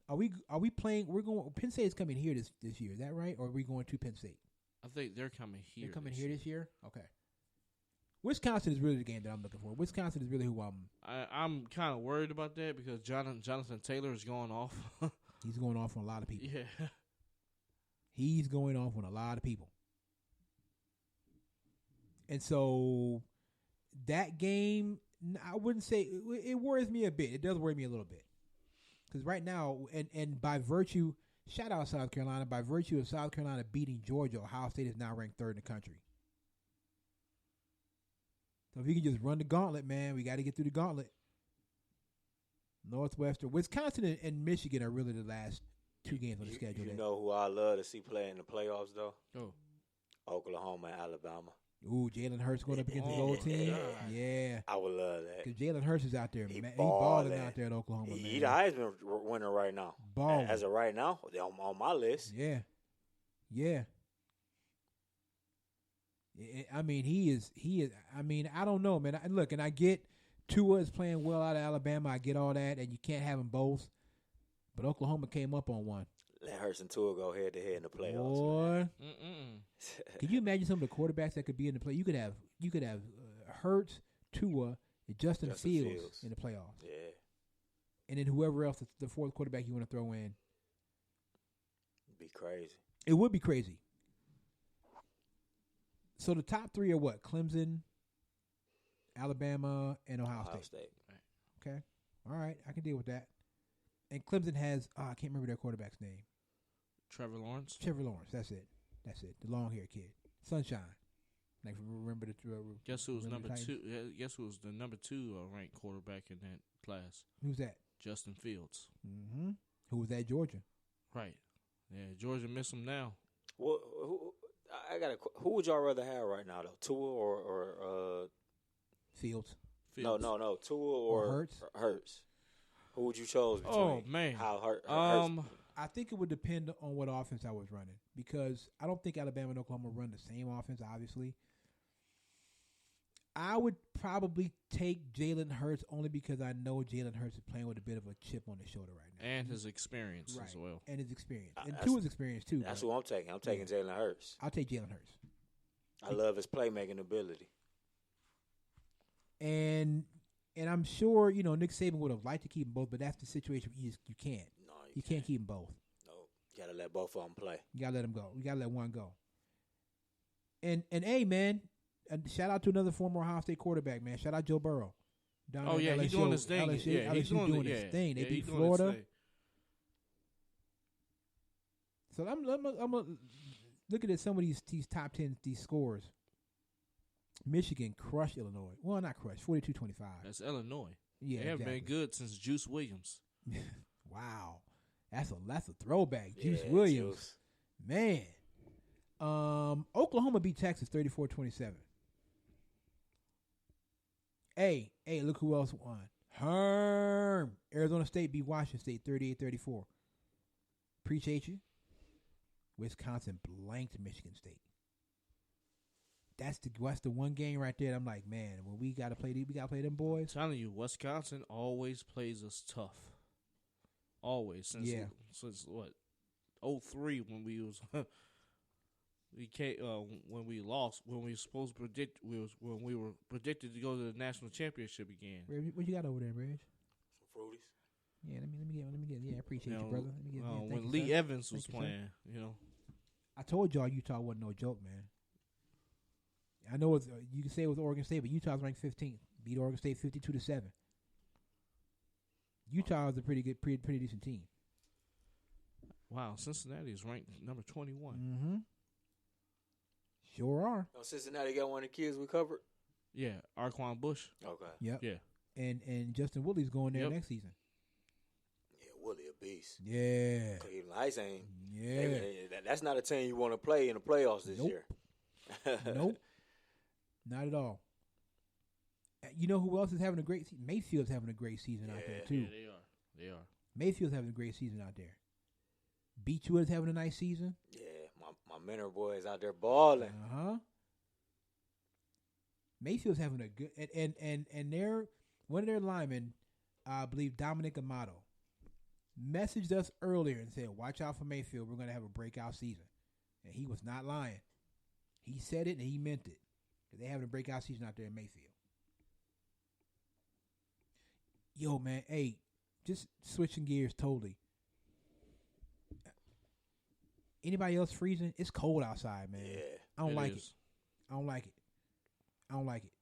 Are we playing? Penn State is coming here this year. Is that right? Or are we going to Penn State? I think they're coming here. They're coming here this year? Okay. Wisconsin is really the game that I'm looking for. Wisconsin is really who I'm kind of worried about that because Jonathan Taylor is going off. He's going off on a lot of people. Yeah. He's going off on a lot of people. And so that game, I wouldn't say it worries me a bit. It does worry me a little bit. Because right now, and by virtue, shout out South Carolina, by virtue of South Carolina beating Georgia, Ohio State is now ranked 3rd in the country. So if you can just run the gauntlet, man, we got to get through the gauntlet. Northwestern, Wisconsin and Michigan are really the last 2 games on the schedule. You know who I love to see play in the playoffs, though? Oh. Oklahoma and Alabama. Ooh, Jalen Hurts going up against the gold team. Yeah. I would love that. Because Jalen Hurts is out there. He He balling out there at Oklahoma, He man. the Heisman winner right now. Balling. As of right now, on my list. Yeah. Yeah. I mean, he is. I mean, I don't know, man. Look, and I get Tua is playing well out of Alabama. I get all that, and you can't have them both. But Oklahoma came up on one. Let Hurts and Tua go head to head in the playoffs. Boy, can you imagine some of the quarterbacks that could be in the play? You could have Hurts, Tua, and Justin Fields in the playoffs. Yeah. And then whoever else, the fourth quarterback you want to throw in. It'd be crazy. It would be crazy. So the top 3 are what? Clemson, Alabama, and Ohio State. Okay. All right. I can deal with that. And Clemson has, I can't remember their quarterback's name. Trevor Lawrence. That's it. The long-haired kid. Sunshine. Like, remember the Guess who was number Titans? 2? Guess who was the number 2 ranked quarterback in that class? Who's that? Justin Fields. Mm-hmm. Who was at Georgia? Right. Yeah, Georgia miss him now. Well, who would y'all rather have right now, though? Tua or Fields. No. Tua or Hurts? Who would you choose between? Oh, man. How Hurts? I think it would depend on what offense I was running, because I don't think Alabama and Oklahoma run the same offense, obviously. I would probably take Jalen Hurts only because I know Jalen Hurts is playing with a bit of a chip on his shoulder right now. And his experience as well. And his experience. And Tua's experience, too. That's who I'm taking. I'm taking Jalen Hurts. I'll take Jalen Hurts. I love his playmaking ability. And I'm sure, Nick Saban would have liked to keep them both, but that's the situation. You can't. No, you can't keep them both. No, you got to let both of them play. You got to let them go. You got to let one go. And hey, man, shout out to another former Ohio State quarterback, man. Shout out Joe Burrow. He's doing his thing. LSU, He's doing his thing. They beat Florida. So I'm looking at some of these top 10 these scores. Michigan crushed Illinois. Well, not crushed. 42-25. That's Illinois. Yeah, they haven't been good since Juice Williams. Wow, that's a throwback. Yeah, Juice Williams, man. Oklahoma beat Texas 34-27. Hey, look who else won. Herm. Arizona State beat Washington State 38-34. Appreciate you. Wisconsin blanked Michigan State. That's the one game right there. I'm like, man, when we gotta play them boys. I'm telling you, Wisconsin always plays us tough. Always since what 03 when we was when we lost, when we were supposed to predict when we were predicted to go to the national championship again. What you got over there, Reg? Some fruities. Yeah, let me get. Yeah, I appreciate you, brother. Let me get. When Lee Evans was playing, I told y'all Utah wasn't no joke, man. I know you can say it was Oregon State, but Utah's ranked 15th. Beat Oregon State 52-7. Utah is a pretty decent team. Wow, Cincinnati is ranked number 21. Mm-hmm. Sure are. Oh, Cincinnati got one of the kids we covered? Yeah, Arquan Bush. Okay. Yep. Yeah. And Justin Woodley's going there next season. Yeah, Woodley a beast. Yeah. Cleveland Ice ain't. Yeah. That's not a team you want to play in the playoffs this year. Nope. Not at all. You know who else is having a great season? Mayfield's having a great season out there, too. Yeah, they are. Mayfield's having a great season out there. Beachwood's having a nice season. Yeah, my mentor boys out there balling. Uh-huh. Mayfield's having a good and their one of their linemen, I believe Dominic Amato, messaged us earlier and said, "Watch out for Mayfield. We're going to have a breakout season." And he was not lying. He said it and he meant it. They're having a breakout season out there in Mayfield. Yo, man, hey, just switching gears totally. Anybody else freezing? It's cold outside, man. Yeah, I don't like it. I don't like it.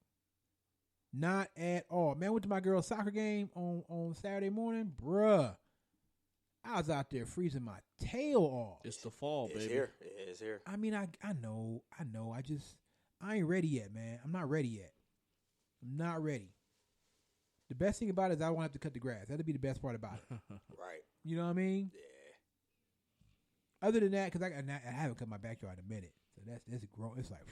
Not at all. Man, I went to my girl's soccer game on Saturday morning. Bruh, I was out there freezing my tail off. It's the fall, it's baby. Here. Yeah, it's here. I mean, I know. I ain't ready yet, man. I'm not ready yet. I'm not ready. The best thing about it is I won't have to cut the grass. That'd be the best part about it. Right. You know what I mean? Yeah. Other than that, because I haven't cut my backyard in a minute, so that's grown. It's like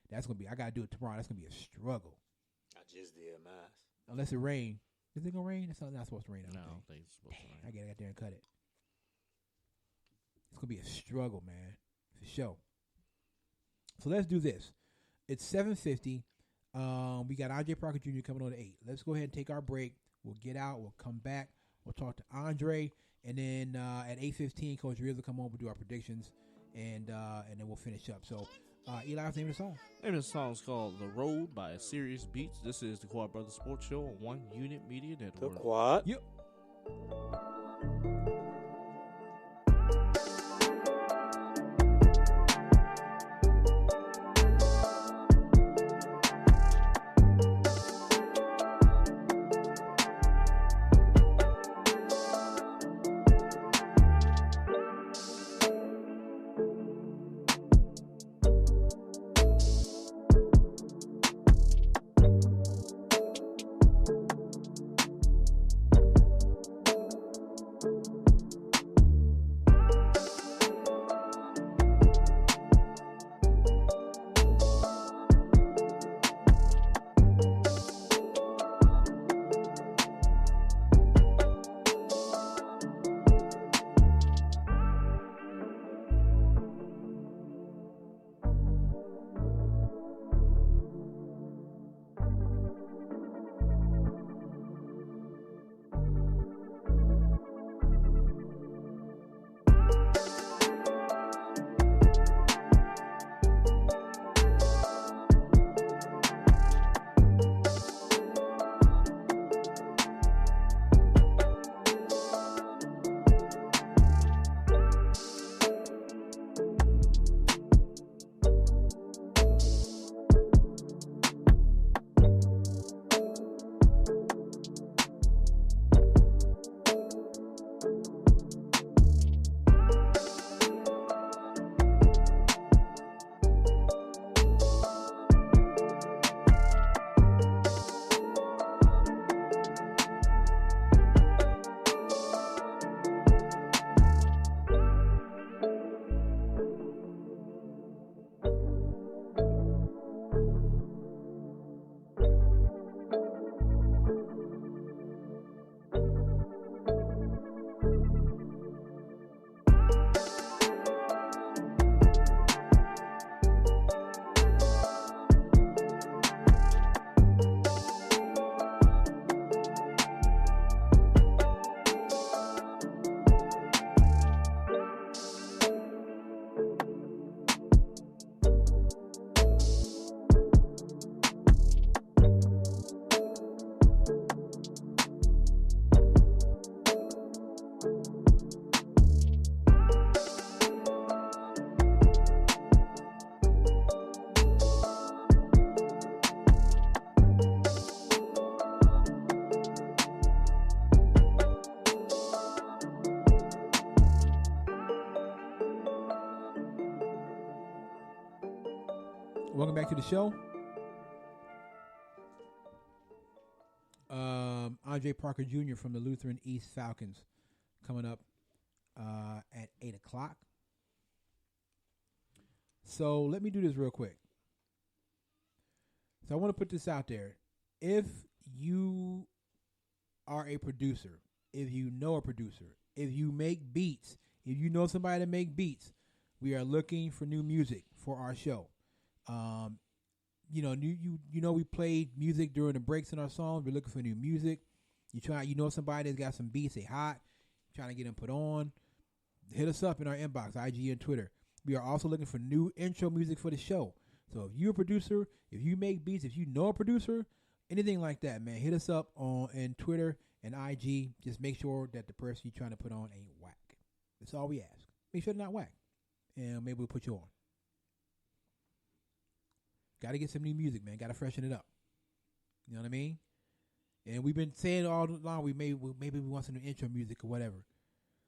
that's gonna be. I gotta do it tomorrow. That's gonna be a struggle. I just did mine. Unless it rain. Is it gonna rain? It's not supposed to rain. No, I don't think it's supposed to rain. I gotta get there and cut it. It's gonna be a struggle, man, for sure. So let's do this. It's 7:50. We got Andre Parker Jr. coming on at 8. Let's go ahead and take our break. We'll get out. We'll come back. We'll talk to Andre, and then at 8:15, Coach Reeves will come on. We'll do our predictions, and then we'll finish up. So, Eli, what's the name of the song? The name of the song is called "The Road" by Serious Beats. This is the Quad Brothers Sports Show on One Unit Media Network. The Quad. Yep. Welcome back to the show. Andre Parker Jr. from the Lutheran East Falcons coming up at 8 o'clock. So let me do this real quick. So I want to put this out there. If you are a producer, if you know a producer, if you make beats, if you know somebody that make beats, we are looking for new music for our show. We played music during the breaks in our songs. We're looking for new music. You know somebody that's got some beats, they hot, trying to get them put on. Hit us up in our inbox, IG and Twitter. We are also looking for new intro music for the show. So if you're a producer, if you make beats, if you know a producer, anything like that, man, hit us up on Twitter and IG. Just make sure that the person you're trying to put on ain't whack. That's all we ask. Make sure they're not whack. And maybe we'll put you on. Got to get some new music, man. Got to freshen it up. You know what I mean? And we've been saying all along, maybe we want some new intro music or whatever.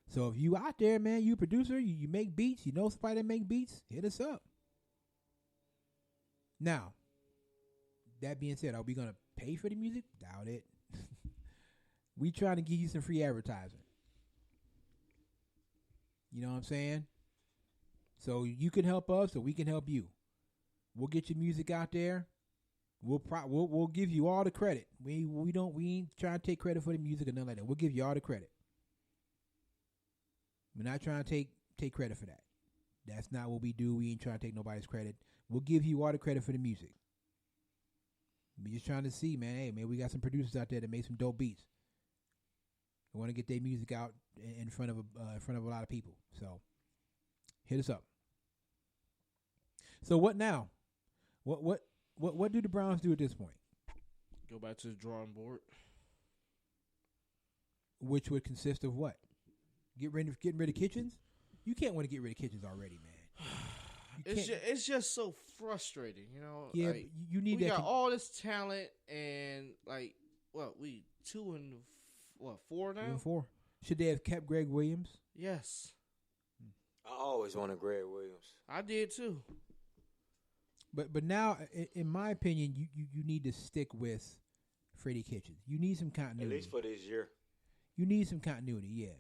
So if you out there, man, you a producer, you make beats, you know somebody that make beats, hit us up. Now, that being said, are we going to pay for the music? Doubt it. We trying to give you some free advertising. You know what I'm saying? So you can help us, or we can help you. We'll get your music out there. We'll give you all the credit. We ain't trying to take credit for the music or nothing like that. We'll give you all the credit. We're not trying to take credit for that. That's not what we do. We ain't trying to take nobody's credit. We'll give you all the credit for the music. We're just trying to see, man. Hey, man, we got some producers out there that made some dope beats. They want to get their music out in front of a lot of people. So hit us up. So what now? What do the Browns do at this point? Go back to the drawing board. Which would consist of what? Getting rid of Kitchens? You can't want to get rid of Kitchens already, man. It's just so frustrating, you know. Yeah, like, you need we that. got all this talent, and like, what, we 4 now? 2-4. Should they have kept Greg Williams? Yes, I always wanted Greg Williams. I did too. But now, in my opinion, you need to stick with Freddie Kitchens. You need some continuity. At least for this year. You need some continuity, yeah.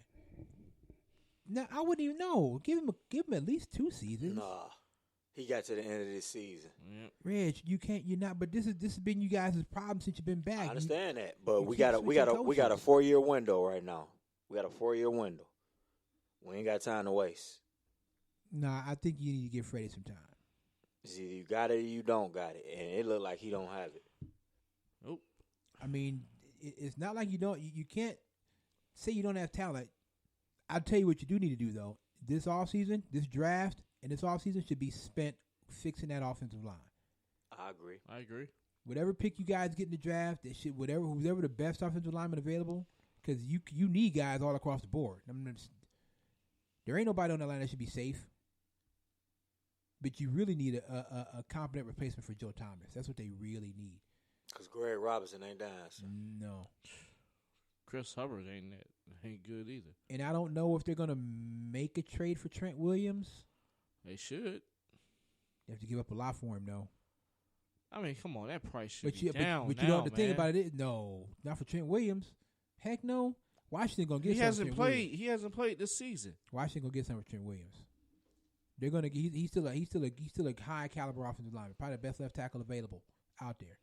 Now I wouldn't even know. Give him at least 2 seasons. Nah, he got to the end of this season. Yep. Reg, you're not. But this has been you guys' problem since you've been back. I understand that, but you we keep got a switching 4-year window right now. We got a 4-year window. We ain't got time to waste. Nah, I think you need to give Freddie some time. See, you got it or you don't got it, and it look like he don't have it. Nope. I mean, it's not like you don't. You can't say you don't have talent. I'll tell you what you do need to do, though. This offseason, this draft, and this offseason should be spent fixing that offensive line. I agree. Whatever pick you guys get in the draft, that should whoever the best offensive lineman available, because you need guys all across the board. There ain't nobody on the line that should be safe. But you really need a competent replacement for Joe Thomas. That's what they really need. Because Greg Robinson ain't dying. So. No. Chris Hubbard ain't good either. And I don't know if they're going to make a trade for Trent Williams. They should. They have to give up a lot for him, though. I mean, come on, that price should be But down you know, the thing about it is, no, not for Trent Williams. Heck no. Washington going to get something for Trent Williams. He hasn't played this season. Washington going to get something for Trent Williams. They're gonna. He's still a high caliber offensive lineman, probably the best left tackle available out there.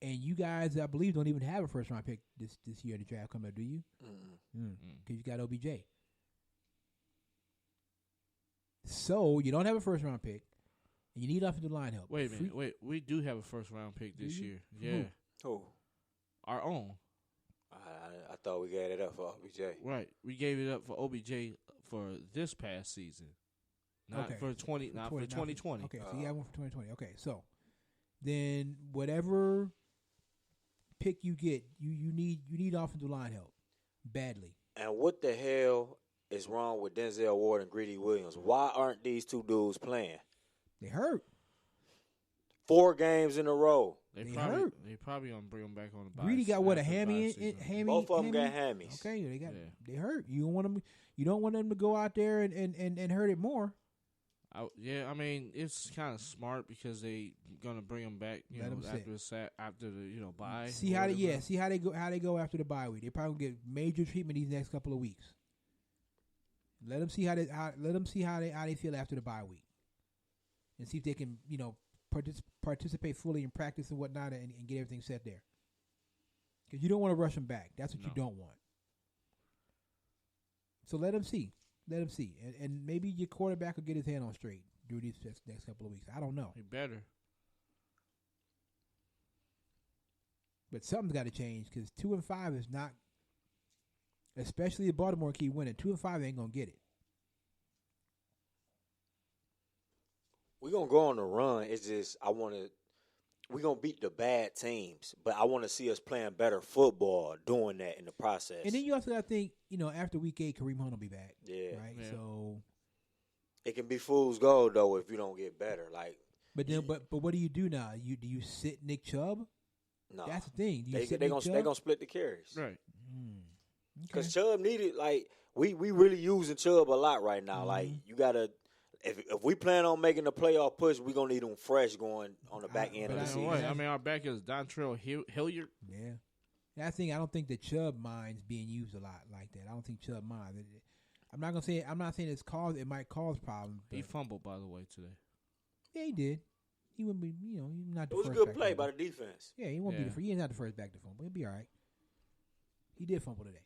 And you guys, I believe, don't even have a first round pick this year in the draft coming up, do you? Because you got OBJ. So you don't have a first round pick, and you need offensive line help. Wait a minute. Wait, we do have a first round pick this year. Yeah. Who? Our own. I thought we gave it up for OBJ. Right. We gave it up for OBJ for this past season. Not Okay. for 2020. Okay, so you have one for 2020. Okay, so then whatever pick you get, you need offensive line help badly. And what the hell is wrong with Denzel Ward and Greedy Williams? Why aren't these 2 dudes playing? They hurt. 4 games in a row. They hurt. probably gonna bring them back on the bye. Greedy got what, a after the hammy? bye season. Both of them got hammies. Okay, they hurt. You don't want them to go out there and hurt it more. I mean, it's kind of smart because they gonna bring them back. Let them after the bye. See how they go after the bye week. They probably get major treatment these next couple of weeks. Let them see how they feel after the bye week, and see if they can participate fully in practice and whatnot and get everything set there. Because you don't want to rush them back. That's what you don't want. So let them see. And maybe your quarterback will get his hand on straight during these next couple of weeks. I don't know. He better. But something's got to change because 2-5 is not, especially if Baltimore keep winning, 2-5 ain't going to get it. We're going to go on the run. It's just we're going to beat the bad teams, but I want to see us playing better football doing that in the process. And then you also got to think, after week 8, Kareem Hunt will be back. Yeah. Right? Yeah. So. It can be fool's gold, though, if you don't get better. Like, But what do you do now? Do you sit Nick Chubb? no. That's the thing. They're going to split the carries. Right. Because Chubb needed, we really using Chubb a lot right now. Mm-hmm. Like, you got to, if we plan on making the playoff push, we're going to need them fresh going on the back end of the season. I mean, our back is Dontrell Hilliard. Yeah. I don't think that Chubb minds being used a lot like that. I don't think Chubb minds. I'm not saying it might cause problems. He fumbled, by the way, today. Yeah, he did. He wouldn't be, he's not the It was first a good back play to by fumble. the defense. Yeah, he won't be he's not the first back to fumble. He'll be all right. He did fumble today.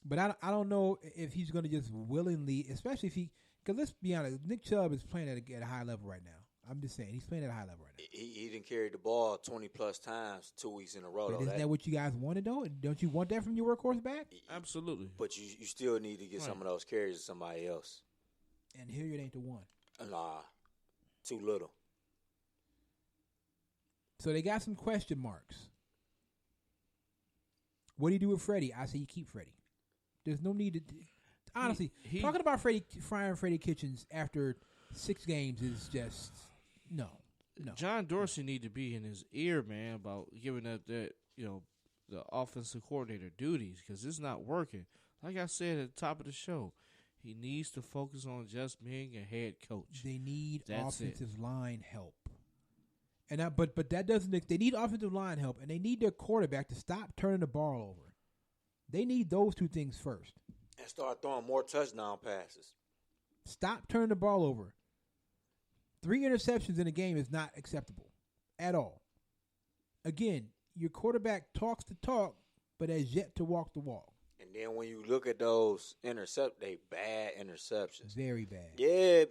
But I don't know if he's going to just willingly, especially because let's be honest, Nick Chubb is playing at a high level right now. I'm just saying he's playing at a high level right now. He didn't carry the ball 20-plus times 2 weeks in a row. But isn't that what you guys wanted, though? Don't you want that from your workhorse back? Absolutely. But you still need to get some of those carries to somebody else. And Hilliard ain't the one. Nah, too little. So they got some question marks. What do you do with Freddie? I say you keep Freddie. There's no need to. Honestly, talking about firing Freddie Kitchens after 6 games is just no. John Dorsey need to be in his ear, man, about giving up that the offensive coordinator duties because it's not working. Like I said at the top of the show, he needs to focus on just being a head coach. They need offensive line help. But that doesn't. They need offensive line help, and they need their quarterback to stop turning the ball over. They need those 2 things first. And start throwing more touchdown passes. Stop turning the ball over. 3 interceptions in a game is not acceptable at all. Again, your quarterback talks the talk, but has yet to walk the walk. And then when you look at those they bad interceptions. Very bad. Yeah,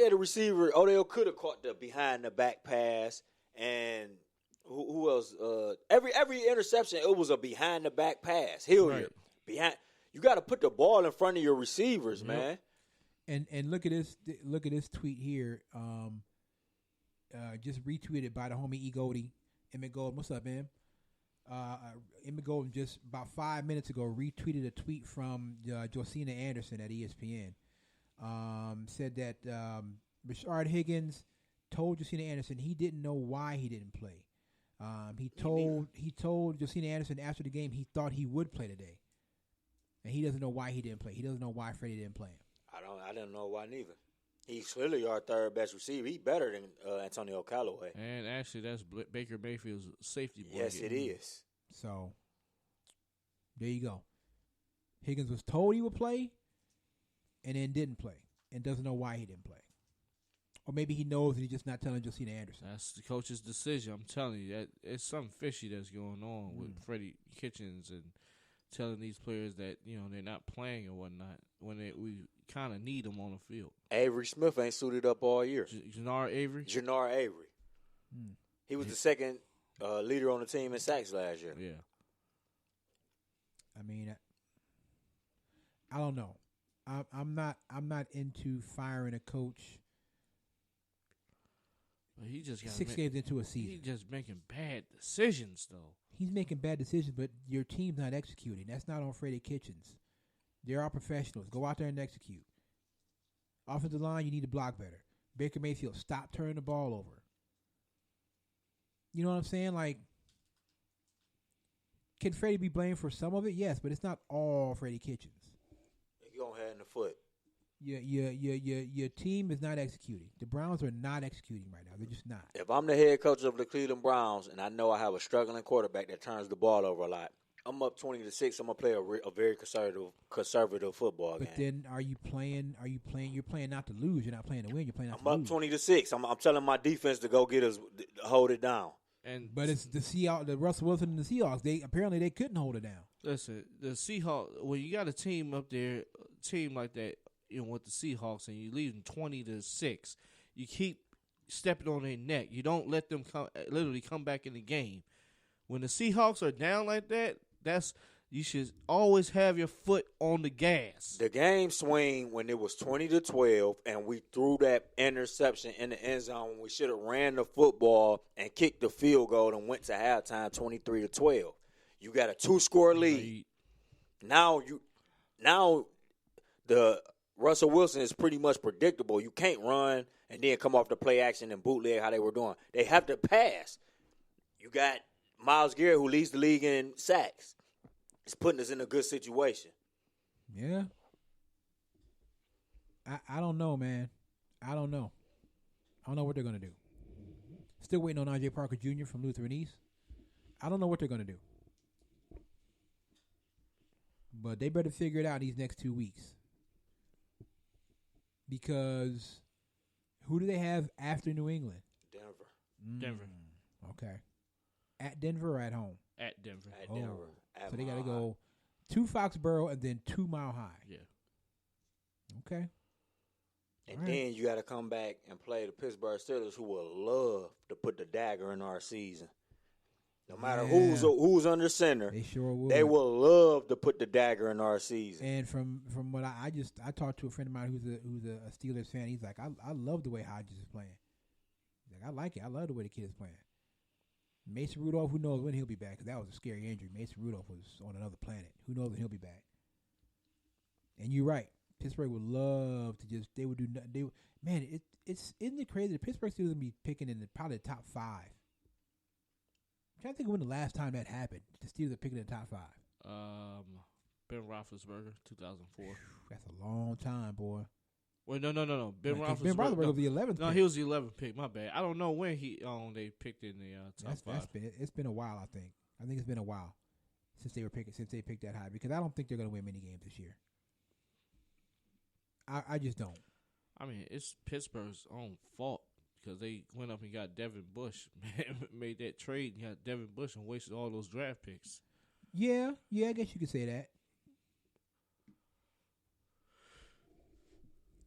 the receiver, Odell could have caught the behind the back pass. And who else? Every interception, it was a behind the back pass. Hilliard. Right. Behind. You got to put the ball in front of your receivers, man. And look at this. Look at this tweet here. Just retweeted by the homie E Goldie. Emmett Golden. What's up, man? Emmett Golden just about 5 minutes ago retweeted a tweet from Josina Anderson at ESPN. Said that Rashard Higgins told Josina Anderson he didn't know why he didn't play. He told Josina Anderson after the game he thought he would play today, and he doesn't know why he didn't play. He doesn't know why Freddie didn't play him. I don't know why neither. He's clearly our third best receiver. He's better than Antonio Callaway. And actually, that's Baker Mayfield's safety boy. Yes, it is. So there you go. Higgins was told he would play, and then didn't play, and doesn't know why he didn't play. Or maybe he knows and he's just not telling Josina Anderson. That's the coach's decision. I'm telling you, that it's something fishy that's going on with Freddie Kitchens and telling these players that they're not playing or whatnot when we kind of need them on the field. Avery Smith ain't suited up all year. Jannard Avery. He was the second leader on the team in sacks last year. Yeah. I mean, I don't know. I'm not into firing a coach. He just got 6 games into a season. He's just making bad decisions, though. He's making bad decisions, but your team's not executing. That's not on Freddie Kitchens. They're all professionals. Go out there and execute. Offensive line, you need to block better. Baker Mayfield, stop turning the ball over. You know what I'm saying? Like, can Freddie be blamed for some of it? Yes, but it's not all Freddie Kitchens. You're going to head in the foot. Your team is not executing. The Browns are not executing right now. They're just not. If I'm the head coach of the Cleveland Browns and I know I have a struggling quarterback that turns the ball over a lot, I'm up 20-6. I'm gonna play a very conservative football game. But then, are you playing? You're playing not to lose. You're not playing to win. You're playing not to lose. I'm up 20-6. I'm telling my defense to go get us, hold it down. But it's the Seahawks, the Russell Wilson and the Seahawks. They couldn't hold it down. Listen, the Seahawks. When you got a team up there, like that, with the Seahawks, and you leave them 20-6, you keep stepping on their neck. You don't let them come back in the game. When the Seahawks are down like that, you should always have your foot on the gas. The game swing when it was 20-12, and we threw that interception in the end zone when we should have ran the football and kicked the field goal and went to halftime 23-12. You got a 2-score lead. Now the Russell Wilson is pretty much predictable. You can't run and then come off the play action and bootleg how they were doing. They have to pass. You got Myles Garrett, who leads the league in sacks. It's putting us in a good situation. Yeah. I don't know, man. I don't know what they're going to do. Still waiting on R.J. Parker Jr. from Luthern East. I don't know what they're going to do. But they better figure it out these next 2 weeks. Because who do they have after New England? Denver. Okay. At Denver or at home? At Denver. At Denver. So they got to go to Foxborough and then 2 Mile High. Yeah. Okay. And then you got to come back and play the Pittsburgh Steelers, who will love to put the dagger in our season. No matter who's under center, they sure will. They will love to put the dagger in our season. And from what I talked to a friend of mine who's a Steelers fan. He's like, I love the way Hodges is playing. He's like, I like it. I love the way the kid is playing. Mason Rudolph, who knows when he'll be back? Because that was a scary injury. Mason Rudolph was on another planet. Who knows when he'll be back? And you're right. Pittsburgh would love to just. They would do. Isn't it crazy? The Pittsburgh Steelers will be picking in probably the top 5. I'm trying to think of when the last time that happened. The Steelers are picking in the top 5. Ben Roethlisberger, 2004. That's a long time, boy. Well, no. Ben Roethlisberger. Ben Roethlisberger was the 11th. No, pick. he was the 11th pick. My bad. I don't know when they picked in the top 5. It's been a while. I think it's been a while since they picked that high, because I don't think they're going to win many games this year. I just don't. I mean, it's Pittsburgh's own fault because they went up and got Devin Bush, made that trade and got Devin Bush and wasted all those draft picks. Yeah, I guess you could say that.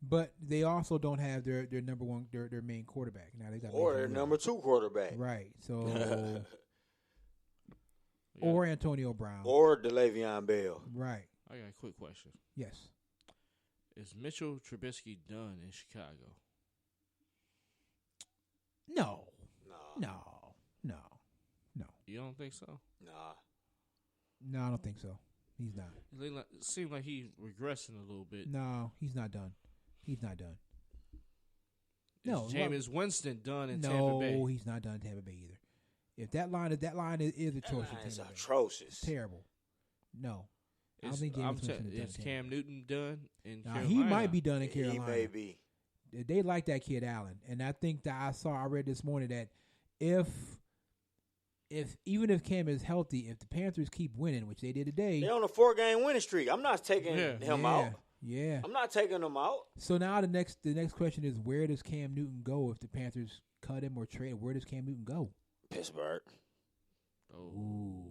But they also don't have their number one, their main quarterback. Now they got their number 2 quarterback. Right. So or Antonio Brown. Or DeLavion Bell. Right. I got a quick question. Yes. Is Mitchell Trubisky done in Chicago? No. You don't think so? Nah. No, I don't think so. He's not. It seemed like he's regressing a little bit. No, he's not done. Is Jameis Winston done in Tampa Bay? No, he's not done in Tampa Bay either. If that line is atrocious. It's atrocious. Terrible. No. I don't think Jameis Winston is done. Is Cam Newton done in Carolina? He might be done in Carolina. He may be. They like that kid Allen, and I think that I read this morning that even if Cam is healthy, if the Panthers keep winning, which they did today, they're on a 4-game winning streak. I'm not taking him out. Yeah, I'm not taking him out. So now the next question is, where does Cam Newton go if the Panthers cut him or trade? Where does Cam Newton go? Pittsburgh. Oh.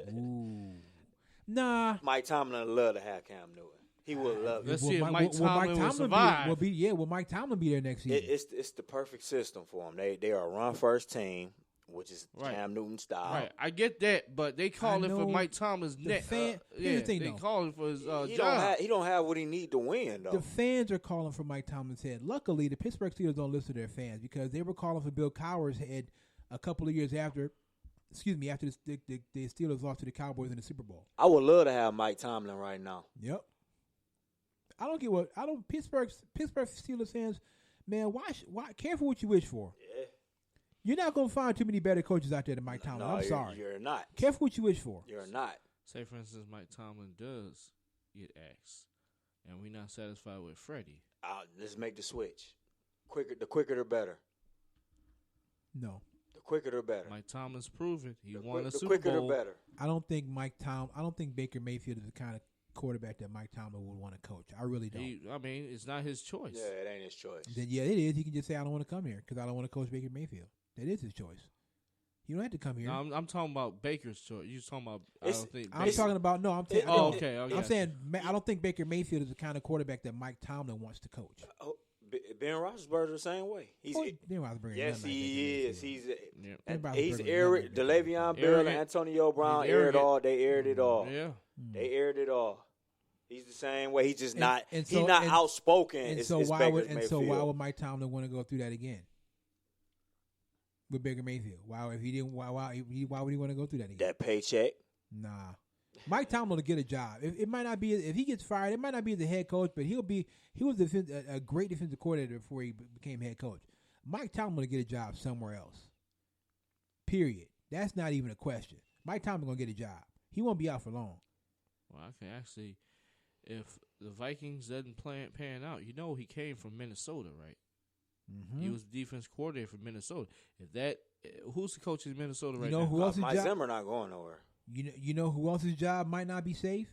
Ooh. Nah. Mike Tomlin would love to have Cam Newton. He would love it. Let's see if Mike Tomlin will survive. Will Mike Tomlin be there next season? It's the perfect system for him. They are a run-first team, which is Cam Newton style. Right, I get that, but they calling for Mike Tomlin's neck. Here's the thing, they calling for his job. He don't have what he need to win, though. The fans are calling for Mike Tomlin's head. Luckily, the Pittsburgh Steelers don't listen to their fans, because they were calling for Bill Cowher's head a couple of years after the Steelers lost to the Cowboys in the Super Bowl. I would love to have Mike Tomlin right now. Yep. Pittsburgh Steelers fans, man, why careful what you wish for. Yeah. You're not going to find too many better coaches out there than Mike Tomlin. I'm sorry. You're not. Careful what you wish for. You're not. Say, for instance, Mike Tomlin does get axed, and we're not satisfied with Freddie. Let's make the switch. The quicker the better. No. The quicker the better. Mike Tomlin's proven he won a Super Bowl. The quicker the better. I don't think Baker Mayfield is the kind of quarterback that Mike Tomlin would want to coach. I really don't. It's not his choice. Yeah, it ain't his choice. Then yeah, it is. He can just say, I don't want to come here because I don't want to coach Baker Mayfield. That is his choice. You don't have to come here. No, I'm talking about Baker's choice. You're talking about. I'm talking about no. I'm saying. Okay. I'm saying I don't think Baker Mayfield is the kind of quarterback that Mike Tomlin wants to coach. Ben Roethlisberger the same way. Ben Roethlisberger. Yes, he is. He's Le'Veon Bell and Antonio Brown aired all. They aired it all. Yeah, they aired it all. He's the same way. He's just not. He's not outspoken. And so why would Mike Tomlin want to go through that again with Baker Mayfield? Why would he want to go through that again? That paycheck. Nah. Mike Tomlin will get a job. It might not be if he gets fired. It might not be the head coach, but he was a great defensive coordinator before he became head coach. Mike Tomlin will get a job somewhere else. Period. That's not even a question. Mike Tomlin gonna get a job. He won't be out for long. Well, I can actually, if the Vikings doesn't pan out, he came from Minnesota, right? Mm-hmm. He was the defense coordinator for Minnesota. Who's the coach in Minnesota right now? Who else? Mike Zimmer not going nowhere. You know who else's job might not be safe?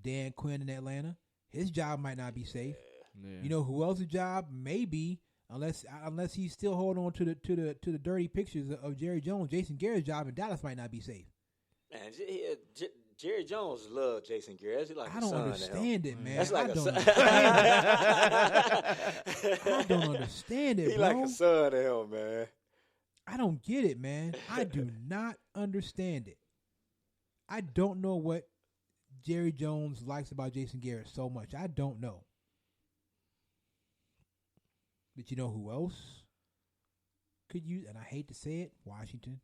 Dan Quinn in Atlanta. His job might not be safe. Yeah. You know who else's job may be, unless he's still holding on to the dirty pictures of Jerry Jones. Jason Garrett's job in Dallas might not be safe. Man, Jerry Jones loved Jason Garrett. That's like I don't understand it, man. That's like I a don't son. understand it. I don't understand it, He bro. like a son to him, man. I don't get it, man. I do not understand it. I don't know what Jerry Jones likes about Jason Garrett so much. I don't know. But you know who else could use, and I hate to say it, Washington.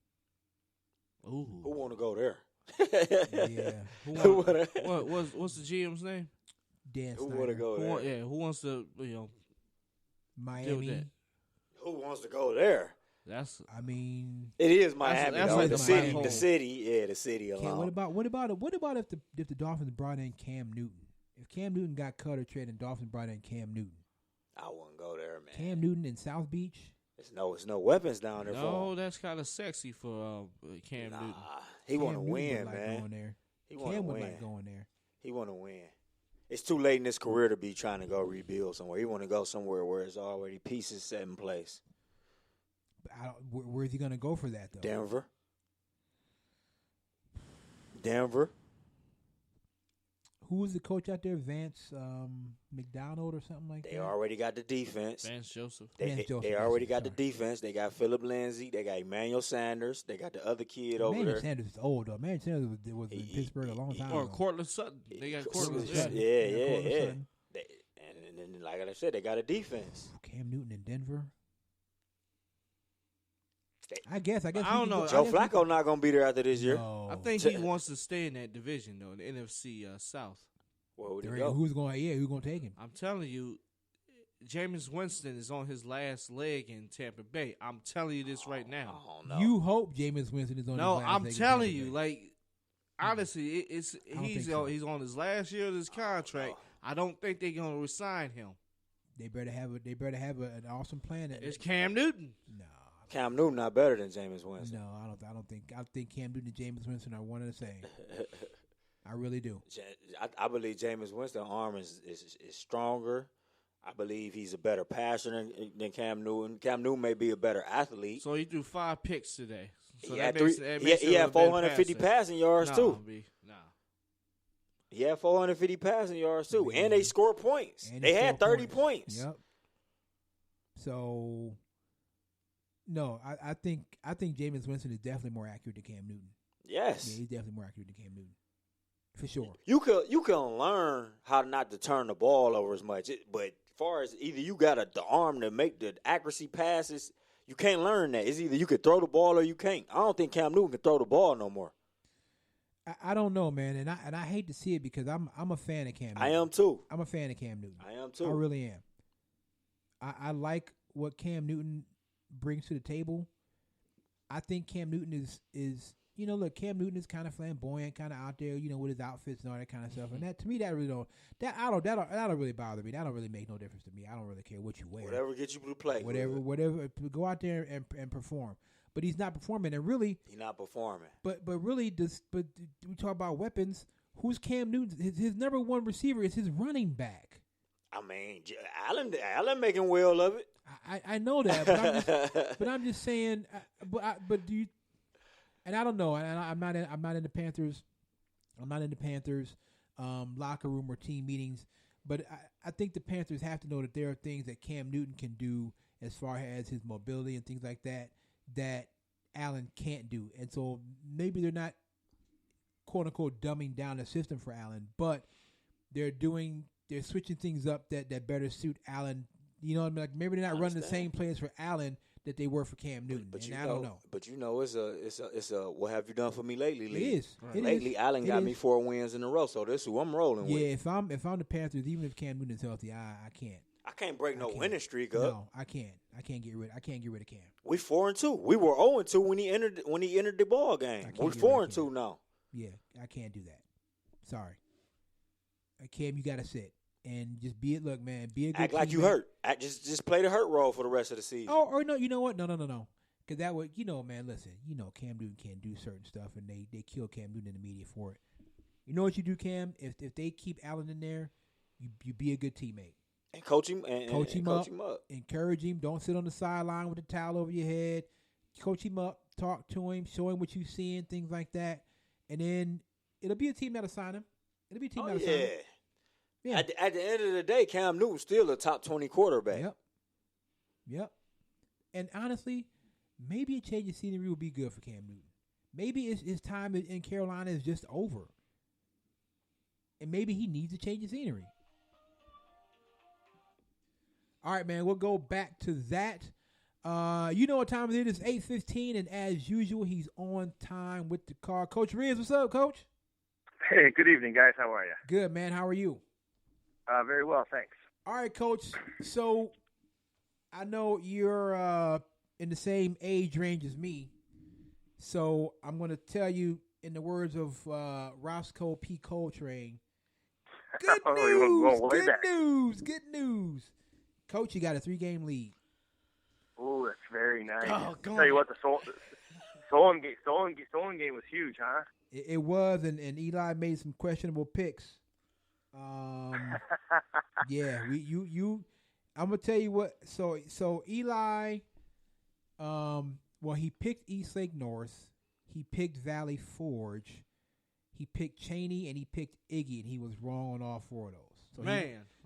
Ooh. Who want to go there? Yeah. What's the GM's name? Dan Who Snyder. want to go there? Who wants to deal with Miami. that? Who wants to go there? That's I mean, It is Miami. that's though. like the the city. home. The city. Yeah, the city what alone. about if the Dolphins brought in Cam Newton? If Cam Newton got cut or traded and Dolphins brought in Cam Newton. I wouldn't go there, man. Cam Newton in South Beach? It's no weapons down there for no. him. That's kind of sexy for Cam Newton. He want to Cam Newton win, would like man. going there. He want to Cam would win. like going there. He want to win. It's too late in his career to be trying to go rebuild somewhere. He want to go somewhere where it's already pieces set in place. But where's he going to go for that, though? Denver. Who was the coach out there? Vance McDonald or something like They that? already got the defense. Vance Joseph. Vance Joseph, They already sorry. got the defense. They got Philip Lindsay. They got Emmanuel Sanders. They got the other kid over Emmanuel there. Sanders is old, though. Emmanuel Sanders was in Pittsburgh a long time Or ago. Cortland Sutton. They got Cortland Sutton. Sutton. Yeah. Cortland Sutton. And then, like I said, they got a defense. Cam Newton in Denver. I guess. I don't know. Joe Flacco not gonna be there after this year. No. I think he wants to stay in that division, though, the NFC South. Where would he Who's go? who's going to take him? I'm telling you, Jameis Winston is on his last leg in Tampa Bay. I'm telling you this right now. I don't know. You hope Jameis Winston is on No, his last I'm leg in telling Tampa you, Bay. like, honestly, he's think so. he's on his last year of his contract. I don't think they're gonna resign him. They better have an awesome plan. It's Cam Newton. No. Cam Newton not better than Jameis Winston. No, I think Cam Newton and Jameis Winston are one and the same. I really do. I believe Jameis Winston's arm is stronger. I believe he's a better passer than Cam Newton. Cam Newton may be a better athlete. So he threw 5 picks today. So he that had makes, three. that He makes him a had better 450 passer. passing yards too. Nah. He had 450 passing yards too, and they scored points. And They he had scored 30 points. Yep. So, no, I think Jameis Winston is definitely more accurate than Cam Newton. Yes. Yeah, he's definitely more accurate than Cam Newton, for sure. You can learn how not to turn the ball over as much, but as far as either you got the arm to make the accuracy passes, you can't learn that. It's either you can throw the ball or you can't. I don't think Cam Newton can throw the ball no more. I don't know, man, and I hate to see it because I'm a fan of Cam Newton. I am too. I'm a fan of Cam Newton. I am too. I really am. I like what Cam Newton brings to the table. I think Cam Newton is look, Cam Newton is kind of flamboyant, kind of out there, with his outfits and all that kind of stuff. And that to me, that really don't really bother me. That don't really make no difference to me. I don't really care what you wear. Whatever gets you to play. Whatever, go out there and perform. But he's not performing, and really, He's not performing. But really, we talk about weapons. Who's Cam Newton? His number one receiver is his running back. I mean, Allen making well of it. I know that, but I'm just saying. But do you? And I don't know. And I'm not in the Panthers. I'm not in the Panthers locker room or team meetings. But I think the Panthers have to know that there are things that Cam Newton can do as far as his mobility and things like that Allen can't do. And so maybe they're not, quote unquote, dumbing down the system for Allen, but they're switching things up that better suit Allen. You know what I mean? Like maybe they're not running the same plays for Allen that they were for Cam Newton. But I don't know. But it's a what have you done for me lately? It is. Right. It Lately, is. Allen It got is. me 4 wins in a row, so this is who I'm rolling Yeah, with. if I'm the Panthers, even if Cam Newton's healthy, I can't. I can't break no can't. winning streak up. No, I can't. I can't get rid of Cam. We 4-2. We were 0-2 when he entered the ball game. I can't We're get rid of 4-2 now. Yeah, I can't do that. Sorry. Cam, you got to sit and just be it. Look, man, be a good Act like you teammate. hurt. Just play the hurt role for the rest of the season. Oh, or no, you know what? No. Because that would, man, listen, Cam Newton can't do certain stuff, and they kill Cam Newton in the media for it. You know what you do, Cam? If they keep Allen in there, you be a good teammate. And coach him and coach him up. Encourage him. Don't sit on the sideline with the towel over your head. Coach him up. Talk to him. Show him what you're seeing, things like that. And then it'll be a team that'll sign him. It'll be a team that'll sign him. Yeah. At the end of the day, Cam Newton's still a top 20 quarterback. Yep. And honestly, maybe a change of scenery will be good for Cam Newton. Maybe his time in Carolina is just over. And maybe he needs a change of scenery. All right, man, we'll go back to that. You know what time it is. It's 8:15, and as usual, he's on time with the car. Coach Riz, what's up, Coach? Hey, good evening, guys. How are you? Good, man. How are you? Very well, thanks. All right, Coach. So I know you're in the same age range as me. So I'm going to tell you, in the words of Roscoe P. Coltrane, good news. Coach, you got a 3-game lead. Oh, that's very nice. Oh, tell you what, the Solon game was huge, huh? It was, and Eli made some questionable picks. Yeah, I'm gonna tell you what. So Eli, he picked Eastlake North, he picked Valley Forge, he picked Cheney, and he picked Iggy, and he was wrong on all 4 of those.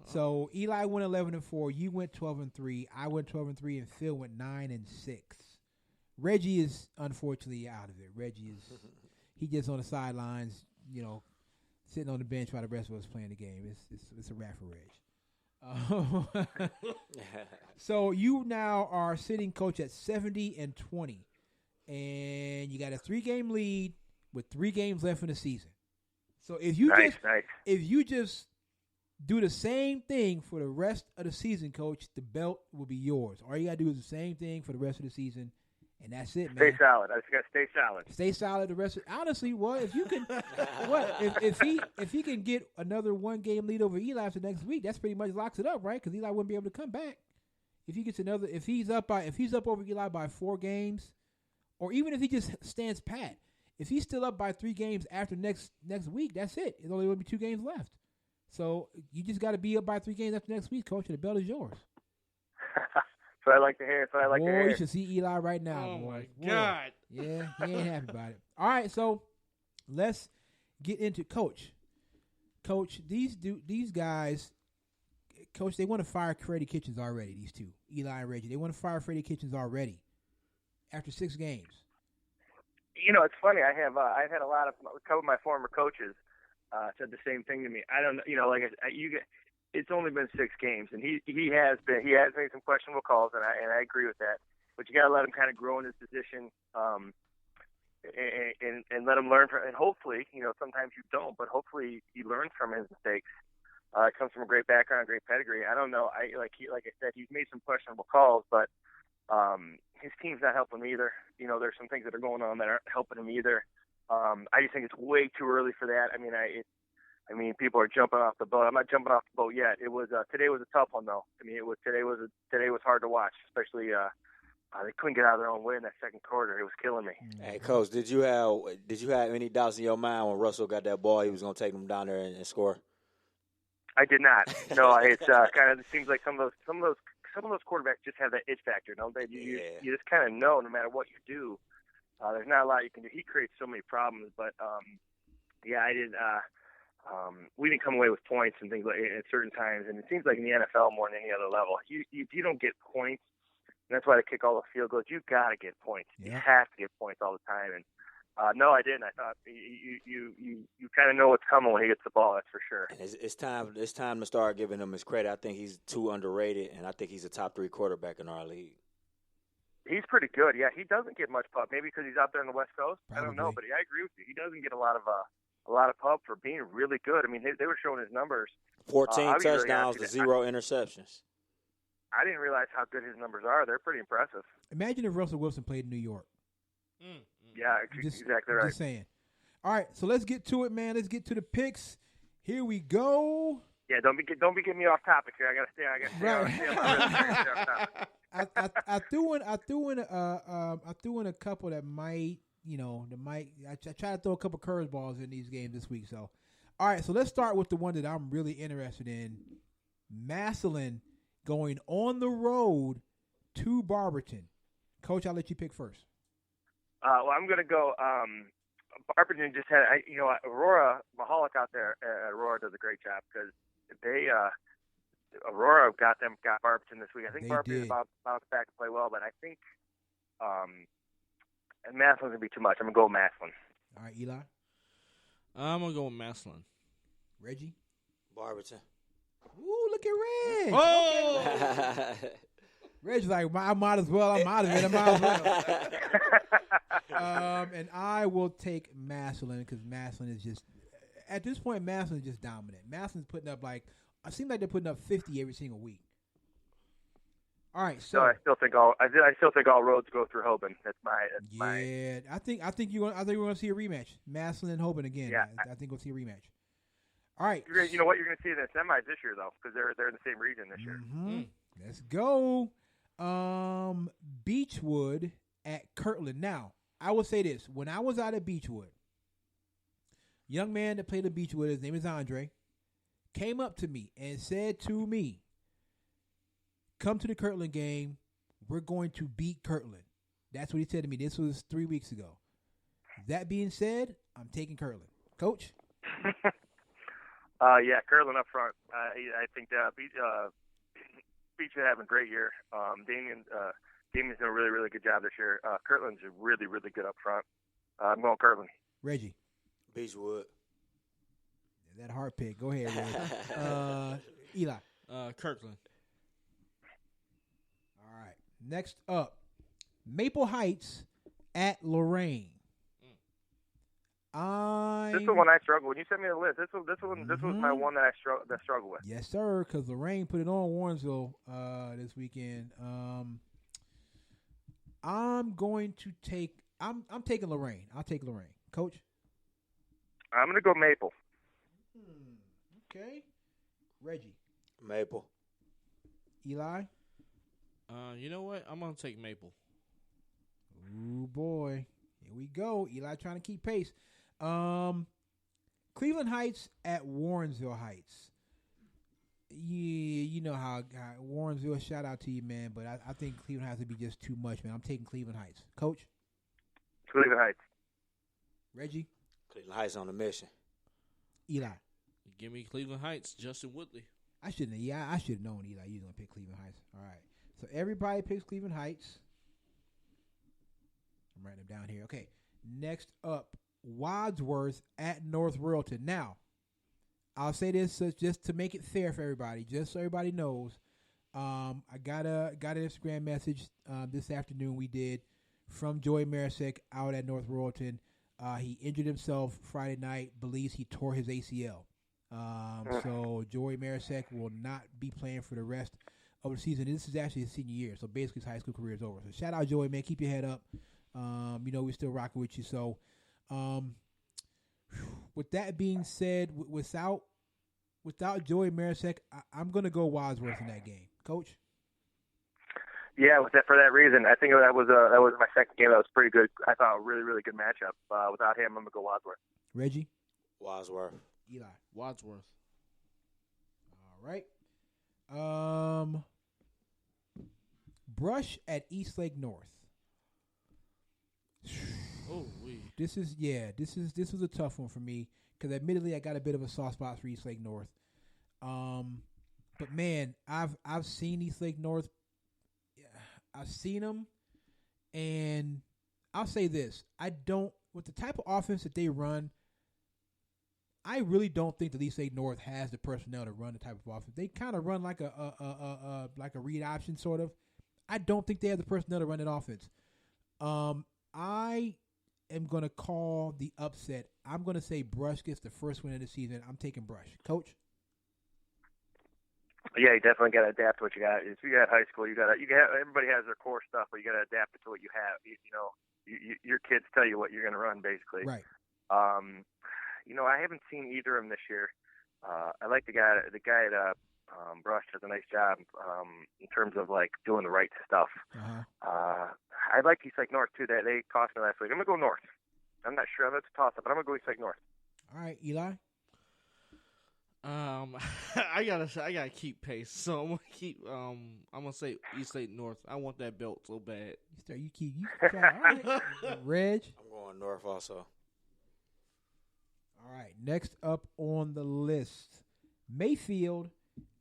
So Eli went 11-4. You went 12-3. I went 12-3, and Phil went 9-6. Reggie is unfortunately out of it. Reggie is he just on the sidelines, sitting on the bench while the rest of us playing the game. It's a wrap for Reg. So you now are sitting, Coach, at 70-20, and you got a 3-game lead with 3 games left in the season. So if you just do the same thing for the rest of the season, Coach, the belt will be yours. All you got to do is the same thing for the rest of the season, and that's it, man. Stay solid. I just got to stay solid. Stay solid the rest of honestly, if you can if he can get another 1-game lead over Eli for next week, that's pretty much locks it up, right? Because Eli wouldn't be able to come back. If he's up over Eli by 4 games, or even if he just stands pat, if he's still up by 3 games after next week, that's it. There's only going to be 2 games left. So you just got to be up by 3 games after next week, Coach, and the belt is yours. So I like to hear. You should see Eli right now. Oh, boy. my God. Yeah, he ain't happy about it. All right, so let's get into Coach. Coach, these guys, Coach, they want to fire Freddie Kitchens already, these two, Eli and Reggie. They want to fire Freddie Kitchens already after 6 games. It's funny. I've had a couple of my former coaches said the same thing to me. I don't know, it's only been 6 games, and he has made some questionable calls, and I agree with that. But you got to let him kind of grow in his position, and let him learn from. And hopefully, sometimes you don't, but hopefully he learns from his mistakes. Comes from a great background, great pedigree. I don't know. Like I said, he's made some questionable calls, but his team's not helping him either. There's some things that are going on that aren't helping him either. I just think it's way too early for that. I mean, people are jumping off the boat. I'm not jumping off the boat yet. It was today was a tough one though. Today was hard to watch, especially they couldn't get out of their own way in that second quarter. It was killing me. Hey, Coach, did you have any doubts in your mind when Russell got that ball? He was going to take them down there and score. I did not. No, it's kind of. It seems like some of those quarterbacks just have that it factor, don't they? You just kind of know no matter what you do. There's not a lot you can do. He creates so many problems, but I did. We didn't come away with points and things like at certain times, and it seems like in the NFL more than any other level, you don't get points, and that's why they kick all the field goals. You got to get points. Yeah. You have to get points all the time, and no, I didn't. I thought you kind of know what's coming when he gets the ball. That's for sure. And it's time to start giving him his credit. I think he's too underrated, and I think he's a top 3 quarterback in our league. He's pretty good. Yeah, he doesn't get much pub. Maybe because he's out there on the West Coast. Probably. I don't know, but I agree with you. He doesn't get a lot of pub for being really good. I mean, they were showing his numbers. 14 touchdowns to 0 interceptions. I didn't realize how good his numbers are. They're pretty impressive. Imagine if Russell Wilson played in New York. Yeah, exactly right. Just saying. All right, so let's get to it, man. Let's get to the picks. Here we go. Yeah, don't be getting me off topic here. I gotta stay on topic. I threw in a couple that might. I try to throw a couple curveballs in these games this week. So, all right. So let's start with the one that I'm really interested in. Massillon going on the road to Barberton. Coach, I'll let you pick first. Well, I'm gonna go. Barberton just had, Aurora Mahalik out there at Aurora does a great job because they Aurora got Barberton this week. I think Barberton is about back to play well, but I think and Massillon's gonna be too much. I'm gonna go with Massillon. All right, Eli. I'm gonna go with Massillon. Reggie. Barberton. Ooh, look at Reg. Oh, okay. Reg's like, I might as well. I'm out of it. I might as well. And I will take Massillon because Massillon is just, at this point, Massillon is just dominant. Massillon's putting up it seems like they're putting up 50 every single week. All right, so I still think all roads go through Hoban. That's my. I think we're gonna see a rematch. Massillon and Hoban again. Yeah, I think we'll see a rematch. All right. You know what you're going to see in the semis this year, though, because they're in the same region this year. Mm-hmm. Let's go. Beechwood at Kirtland. Now, I will say this. When I was out at Beechwood, young man that played at Beechwood, his name is Andre, came up to me and said to me, come to the Kirtland game. We're going to beat Kirtland. That's what he said to me. This was 3 weeks ago. That being said, I'm taking Kirtland. Coach? Yeah, Kirtland up front. I think Beechwood having a great year. Damien's doing a really, really good job this year. Kirtland's really, really good up front. I'm going Kirtland. Reggie. Beechwood. That hard pick. Go ahead, Reggie. Eli. Kirkland. All right. Next up, Maple Heights at Lorraine. This is the one I struggle. When you sent me the list, this was my one that I struggle with. Yes, sir. Because Lorraine put it on Warrensville this weekend. I'm taking Lorraine. I'll take Lorraine. Coach. I'm going to go Maple. Okay. Reggie. Maple. Eli. You know what? I'm gonna take Maple. Ooh boy, here we go. Eli trying to keep pace. Cleveland Heights at Warrensville Heights. Yeah, you know how Warrensville. Shout out to you, man. But I think Cleveland has to be just too much, man. I'm taking Cleveland Heights. Coach. Cleveland Heights. Reggie. Cleveland Heights on a mission. Eli. Give me Cleveland Heights. Justin Woodley. I should have known Eli. You was gonna pick Cleveland Heights. All right. So everybody picks Cleveland Heights. I'm writing them down here. Okay. Next up, Wadsworth at North Royalton. Now, I'll say this just to make it fair for everybody, just so everybody knows. I got an Instagram message this afternoon. We did from Joey Marasek out at North Royalton. He injured himself Friday night. Believes he tore his ACL. So Joey Marasek will not be playing for the rest of the season. This is actually his senior year, so basically his high school career is over. So shout out Joey, man. Keep your head up. We're still rocking with you. So, with that being said, without Joey Marasek, I'm gonna go Wadsworth in that game. Coach. Yeah, for that reason, I think that was my second game. That was pretty good. I thought a really, really good matchup. Without him, I'm gonna go Wadsworth. Reggie. Wadsworth. Eli. Wadsworth. All right. Brush at Eastlake North. Oh, this was a tough one for me because admittedly I got a bit of a soft spot for Eastlake North. But man, I've seen Eastlake North. I've seen them, and I'll say this: with the type of offense that they run. I really don't think that Eastlake North has the personnel to run the type of offense. They kind of run like a read option sort of. I don't think they have the personnel to run that offense. I am going to call the upset. I'm going to say Brush gets the first win of the season. I'm taking Brush. Coach? Yeah, you definitely got to adapt to what you got. If you got high school, everybody has their core stuff, but you got to adapt it to what you have. Your kids tell you what you're going to run, basically. Right. I haven't seen either of them this year. I like the guy. The guy at Brush does a nice job in terms of like doing the right stuff. I like East Lake North too. They cost me last week. I'm gonna go North. I'm not sure. That's a toss up, but I'm gonna go East Lake North. All right, Eli. I gotta keep pace, so I'm gonna say East Lake North. I want that belt so bad. You try. All right, Reg. I'm going North also. All right, next up on the list, Mayfield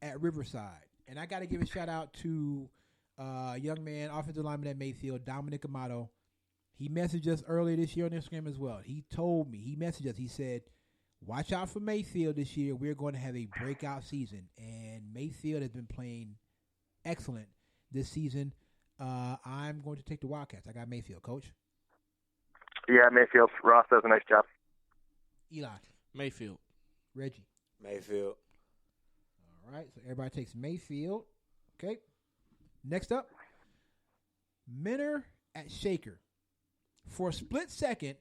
at Riverside, and I got to give a shout out to young man, offensive lineman at Mayfield, Dominic Amato. He messaged us earlier this year on Instagram as well. He messaged us. He said, "Watch out for Mayfield this year. We're going to have a breakout season." And Mayfield has been playing excellent this season. I'm going to take the Wildcats. I got Mayfield, Coach. Yeah, Mayfield. Ross does a nice job. Eli. Mayfield. Reggie. Mayfield. All right, so everybody takes Mayfield. Okay. Next up, Minner at Shaker. For a split second,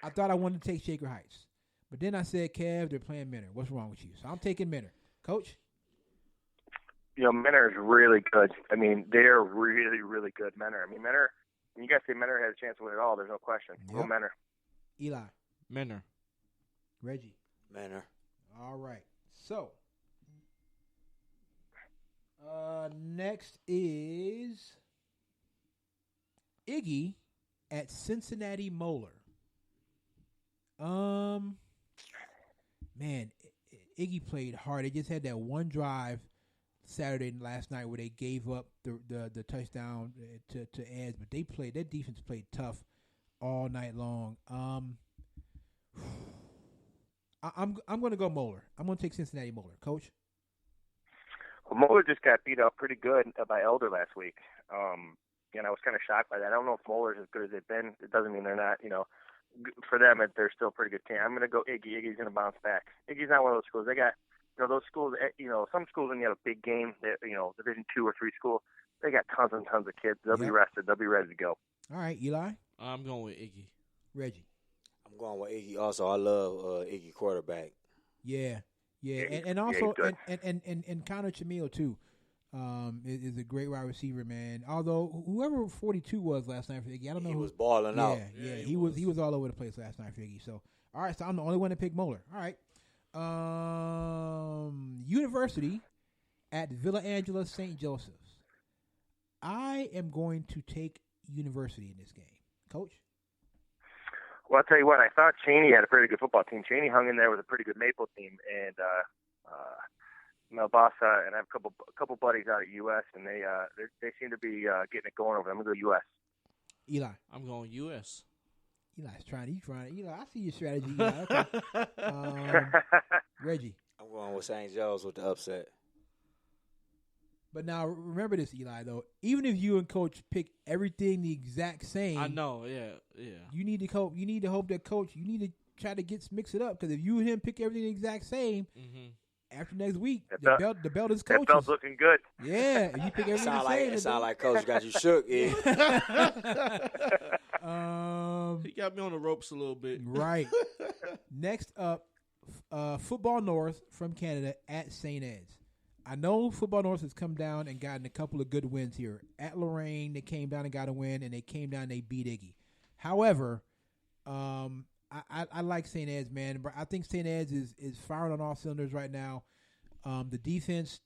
I thought I wanted to take Shaker Heights. But then I said, Kev, they're playing Minner. What's wrong with you? So I'm taking Minner. Coach? Minner is really good. I mean, they're really, really good. Minner. I mean, Minner, when you guys say Minner has a chance to win it all, there's no question. Yep. Go Minner. Eli. Minner. Reggie. Minner. All right. So, next is Iggy at Cincinnati Moeller. Man, Iggy played hard. They just had that one drive Saturday last night where they gave up the touchdown to Eds, but their defense played tough all night long. I'm going to go Moeller. I'm going to take Cincinnati Moeller. Coach? Well, Moeller just got beat up pretty good by Elder last week. And I was kind of shocked by that. I don't know if Moeller's as good as they've been. It doesn't mean they're not, for them, they're still a pretty good team. I'm going to go Iggy. Iggy's going to bounce back. Iggy's not one of those schools. They got, those schools, some schools when you have a big game, Division 2 or 3 school, they got tons and tons of kids. They'll be rested. They'll be ready to go. All right, Eli? I'm going with Iggy. Reggie? I'm going with Iggy also. I love Iggy quarterback. Yeah. And also, and Connor Chamil, too, is a great wide receiver, man. Although, whoever 42 was last night for Iggy, I don't know he who. was balling out. Yeah, he was all over the place last night for Iggy. So, all right, so I'm the only one to pick Moeller. All right. University at Villa Angela St. Joseph's. I am going to take University in this game. Coach? Well, I'll tell you what, I thought Cheney had a pretty good football team. Cheney hung in there with a pretty good Maple team, and Melbasa, and I have a couple buddies out at US, and they seem to be getting it going over there. I'm going to go US. Eli? I'm going US. Eli's trying. Eli, I see your strategy, Eli. Okay. Reggie? I'm going with St. Joe's with the upset. But now, remember this, Eli, though. Even if you and Coach pick everything the exact same. I know, yeah. You need to hope that Coach, you need to try to mix it up. Because if you and him pick everything the exact same, after next week, the belt is Coach's. That belt's looking good. Yeah, if you pick everything the same. It sound like Coach got you shook. Yeah. He got me on the ropes a little bit. Right. Next up, Football North from Canada at St. Ed's. I know Football North has come down and gotten a couple of good wins here. At Lorraine, they came down and got a win, and they came down and they beat Iggy. However, I like St. Ed's, man. I think St. Ed's is firing on all cylinders right now. The defense,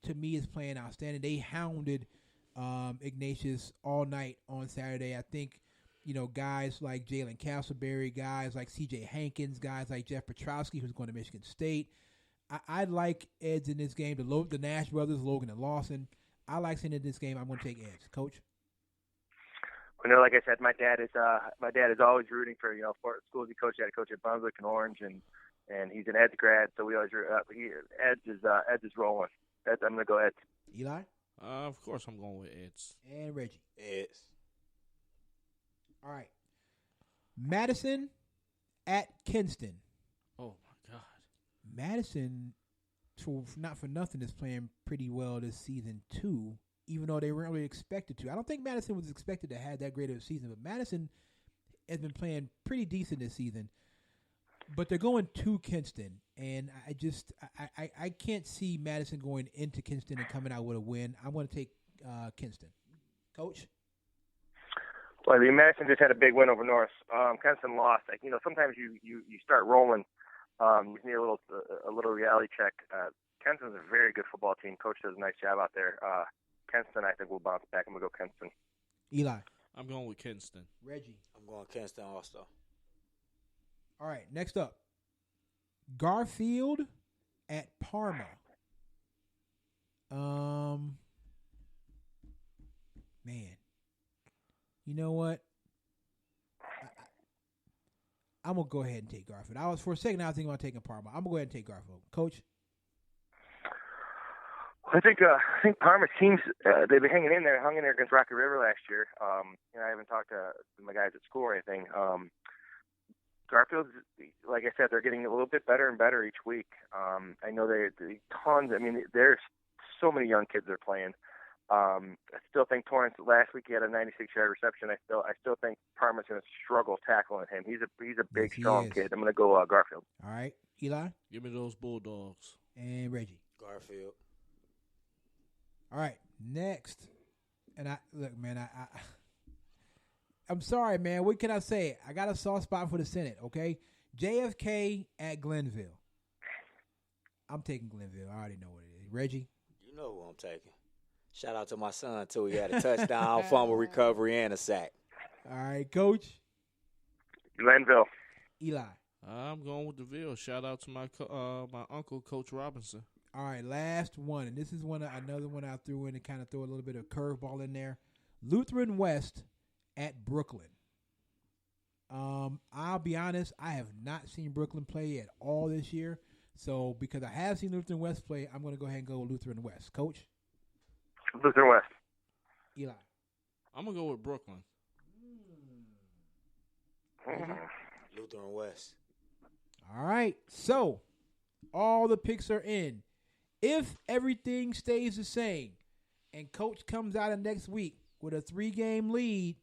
to me, is playing outstanding. They hounded Ignatius all night on Saturday. I think, guys like Jalen Castleberry, guys like C.J. Hankins, guys like Jeff Petrowski, who's going to Michigan State. I like Eds in this game. The Nash brothers, Logan and Lawson. I like St. Ed's in this game. I'm going to take Eds. Coach? Well, like I said, my dad is always rooting for for schools he coached at. He coached at Brunswick and Orange, and he's an Eds grad, so we always Eds is rolling. I'm going to go Eds. Eli? Of course, I'm going with Eds. And Reggie? Eds. All right. Madison at Kinston. Oh my God. Madison, not for nothing, is playing pretty well this season too, even though they weren't really expected to. I don't think Madison was expected to have that great of a season, but Madison has been playing pretty decent this season. But they're going to Kinston, and I can't see Madison going into Kinston and coming out with a win. I'm going to take Kinston. Coach? Well, the Madison just had a big win over North. Kinston lost. Sometimes you start rolling. You need a little reality check. Kinston's a very good football team. Coach does a nice job out there. Kinston, I think, will bounce back. I'm going to go Kinston. Eli? I'm going with Kinston. Reggie? I'm going Kinston also. All right, next up. Garfield at Parma. Man. You know what? I'm going to go ahead and take Garfield. For a second, I was thinking about taking Parma. I'm going to go ahead and take Garfield. Coach? I think Parma teams they've been hung in there against Rocky River last year. I haven't talked to my guys at school or anything. Garfield's, like I said, they're getting a little bit better and better each week. I know they tons. I mean, there's so many young kids they're playing. I still think Torrance last week he had a 96-yard reception. I still think Parma's going to struggle tackling him. He's a big, strong kid. I'm going to go Garfield. All right, Eli. Give me those Bulldogs. And Reggie. Garfield. All right, next. And I'm sorry, man. What can I say? I got a soft spot for the Senate, okay? JFK at Glenville. I'm taking Glenville. I already know what it is. Reggie? You know who I'm taking. Shout out to my son, too. He had a touchdown, fumble recovery, and a sack. All right, Coach? Glenville. Eli? I'm going with the Ville. Shout out to my uncle, Coach Robinson. All right, last one, and this is another one I threw in to kind of throw a little bit of curveball in there. Lutheran West at Brooklyn. I'll be honest, I have not seen Brooklyn play at all this year. So because I have seen Lutheran West play, I'm going to go ahead and go Lutheran West. Coach? Lutheran West. Eli? I'm going to go with Brooklyn. Lutheran West. All right, so all the picks are in. If everything stays the same and Coach comes out of next week with a 3-game lead,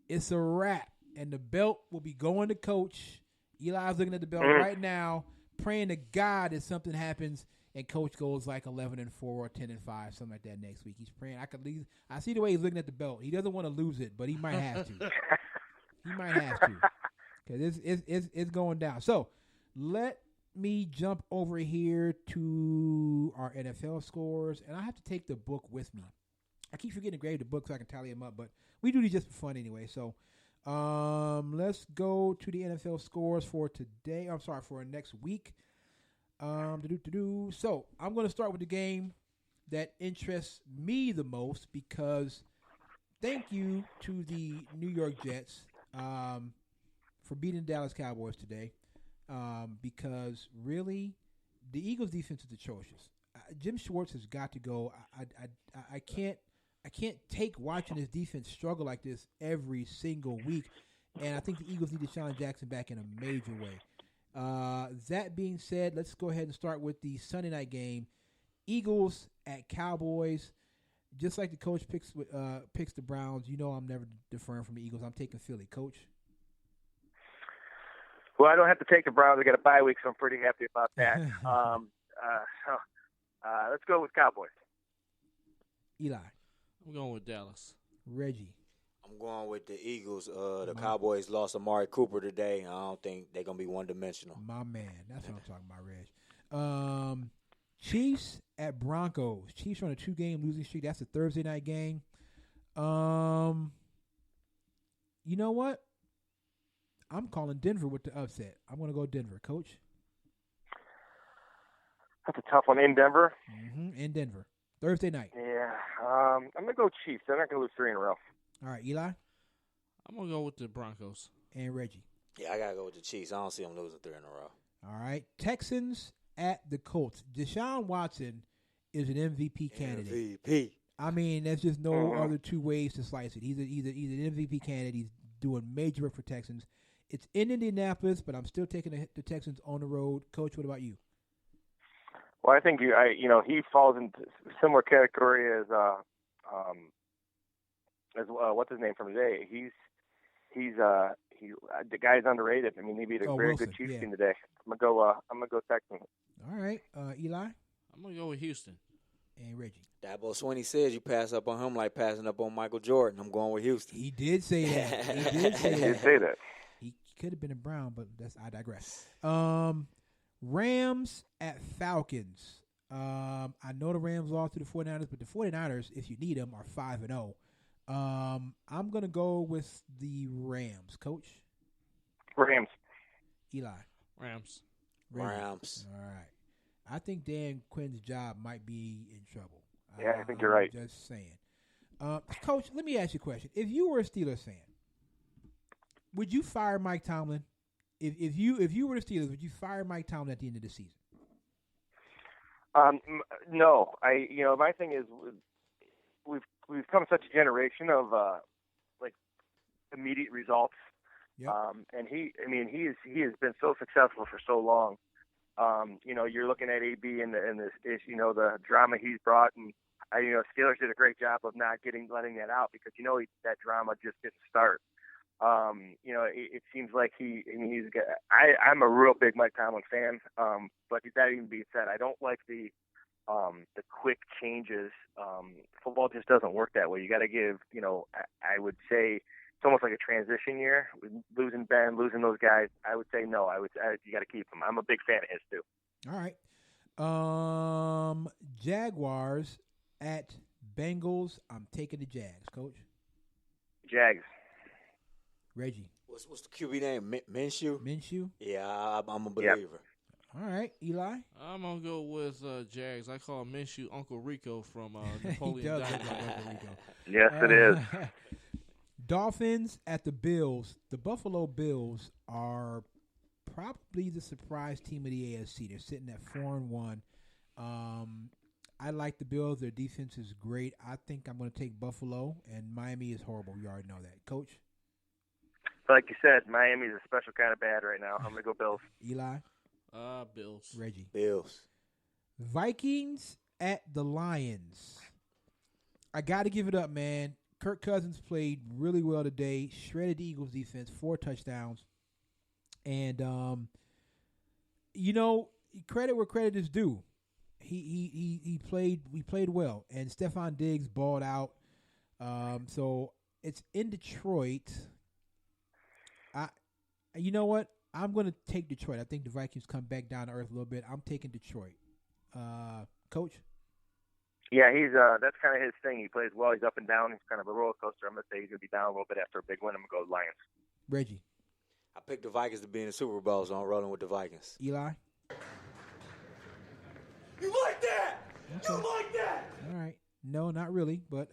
it's a wrap. And the belt will be going to Coach. Eli's looking at the belt right now, praying to God that something happens and Coach goes like 11-4 or 10-5, something like that next week. He's praying. I see the way he's looking at the belt. He doesn't want to lose it, but he might have to. Because it's going down. So let me jump over here to our NFL scores, and I have to take the book with me. I keep forgetting to grade the book so I can tally them up, but we do these just for fun anyway. So let's go to the NFL scores for today. I'm sorry, for next week. So I'm going to start with the game that interests me the most because thank you to the New York Jets for beating the Dallas Cowboys today. Because really, the Eagles' defense is atrocious. Jim Schwartz has got to go. I can't take watching his defense struggle like this every single week, and I think the Eagles need Deshaun Jackson back in a major way. That being said, let's go ahead and start with the Sunday night game. Eagles at Cowboys. Just like the coach picks the Browns, you know I'm never deferring from the Eagles. I'm taking Philly. Coach? Well, I don't have to take the Browns. I got a bye week, so I'm pretty happy about that. Let's go with Cowboys. Eli? I'm going with Dallas. Reggie? I'm going with the Eagles. The Cowboys lost Amari Cooper today. I don't think they're going to be one-dimensional. My man. That's what I'm talking about, Reg. Chiefs at Broncos. Chiefs are on a 2-game losing streak. That's a Thursday night game. You know what? I'm calling Denver with the upset. I'm going to go Denver. Coach? That's a tough one. In Denver? Mm-hmm. In Denver. Thursday night. Yeah. I'm going to go Chiefs. They're not going to lose 3 in a row. All right, Eli? I'm going to go with the Broncos. And Reggie? Yeah, I got to go with the Chiefs. I don't see them losing 3 in a row. All right. Texans at the Colts. Deshaun Watson is an MVP candidate. MVP. I mean, there's just no other two ways to slice it. He's an MVP candidate. He's doing major work for Texans. It's in Indianapolis, but I'm still taking the Texans on the road. Coach, what about you? Well, I think he falls into similar category as what's his name from today. He's the guy's underrated. I mean, he beat a very Wilson, good Chiefs yeah. team today. I'm gonna go Texans. All right, Eli I'm gonna go with Houston. and Reggie. Dabo Swinney says you pass up on him like passing up on Michael Jordan. I'm going with Houston. He did say that. He did say I that. did say that. He could have been a Brown, but I digress. Rams at Falcons. I know the Rams lost to the 49ers, but the 49ers, if you need them, are 5-0. I'm going to go with the Rams. Coach? Rams. Eli? Rams. Reggie? Rams. All right. I think Dan Quinn's job might be in trouble. Yeah, I think you're right. Just saying. Coach, let me ask you a question. If you were a Steelers fan, would you fire Mike Tomlin? If you were the Steelers, would you fire Mike Tomlin at the end of the season? No. My thing is we've come such a generation of like immediate results. Yep. And he has been so successful for so long. You're looking at AB and this the drama he's brought, and Steelers did a great job of not letting that out because that drama just didn't start. It seems like I'm a real big Mike Tomlin fan. But that even being said, I don't like the quick changes. Football just doesn't work that way. You got to give, I would say it's almost like a transition year. Losing Ben, losing those guys, I would say no. You got to keep him. I'm a big fan of his too. All right. Jaguars at Bengals. I'm taking the Jags, Coach. Jags. Reggie. What's the QB name? Minshew? Yeah, I'm a believer. Yep. All right. Eli? I'm gonna go with Jags. I call Minshew Uncle Rico from He Napoleon does look like Dynamite. Uncle Rico. Yes, it is. Dolphins at the Bills. The Buffalo Bills are probably the surprise team of the AFC. They're sitting at 4-1. I like the Bills. Their defense is great. I think I'm going to take Buffalo, and Miami is horrible. You already know that. Coach? Like you said, Miami's a special kind of bad right now. I'm going to go Bills. Eli? Bills. Reggie? Bills. Vikings at the Lions. I got to give it up, man. Kirk Cousins played really well today. Shredded the Eagles defense, 4 touchdowns. And, credit where credit is due. He played well. And Stephon Diggs balled out. So it's in Detroit. You know what? I'm going to take Detroit. I think the Vikings come back down to earth a little bit. I'm taking Detroit. Coach? Yeah, he's that's kind of his thing. He plays well. He's up and down. He's kind of a roller coaster. I'm going to say he's going to be down a little bit after a big win. I'm going to go Lions. Reggie? I picked the Vikings to be in the Super Bowl, so I'm rolling with the Vikings. Eli? You like that? Okay. You like that? All right. No, not really, but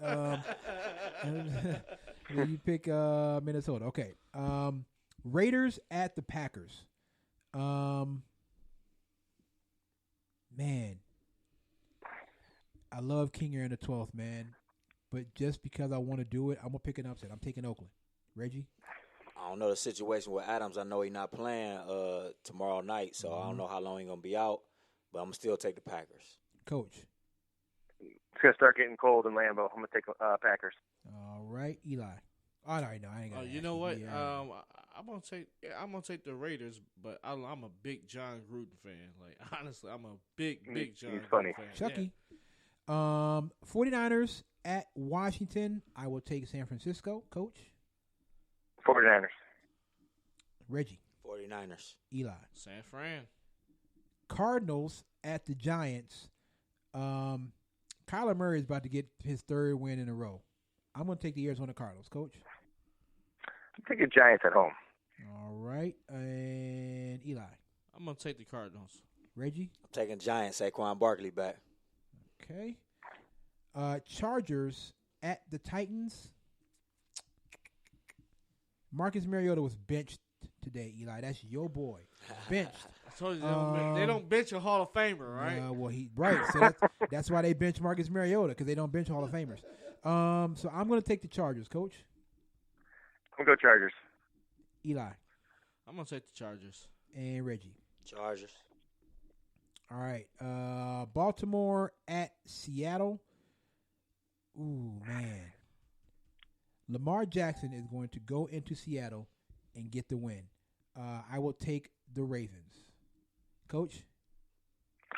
you pick Minnesota. Okay. Raiders at the Packers. Man, I love King in the 12th, man. But just because I want to do it, I'm going to pick an upset. I'm taking Oakland. Reggie? I don't know the situation with Adams. I know he's not playing tomorrow night, so I don't know how long he's going to be out. But I'm going to still take the Packers. Coach? It's going to start getting cold in Lambeau. I'm going to take Packers. All right. Eli? Oh, no, I ain't gonna You ask know what? Yeah. I'm gonna take the Raiders, but I'm a big John Gruden fan. Like honestly, I'm a big John He's Gruden funny. fan. Chucky? 49ers at Washington. I will take San Francisco. Coach? 49ers. Reggie? 49ers. Eli? San Fran. Cardinals at the Giants. Kyler Murray is about to get his 3rd win in a row. I'm going to take the Arizona Cardinals. Coach? I'm taking Giants at home. All right. And Eli? I'm gonna take the Cardinals. Reggie? I'm taking Giants. Saquon Barkley back. Okay. Chargers at the Titans. Marcus Mariota was benched today, Eli. That's your boy. Benched. I told you they don't bench a Hall of Famer, right? So that's why they bench Marcus Mariota, because they don't bench Hall of Famers. So I'm going to take the Chargers. Coach? I'm going to go Chargers. Eli? I'm gonna take the Chargers. And Reggie? Chargers. All right. Baltimore at Seattle. Ooh, man. Lamar Jackson is going to go into Seattle and get the win. I will take the Ravens. Coach?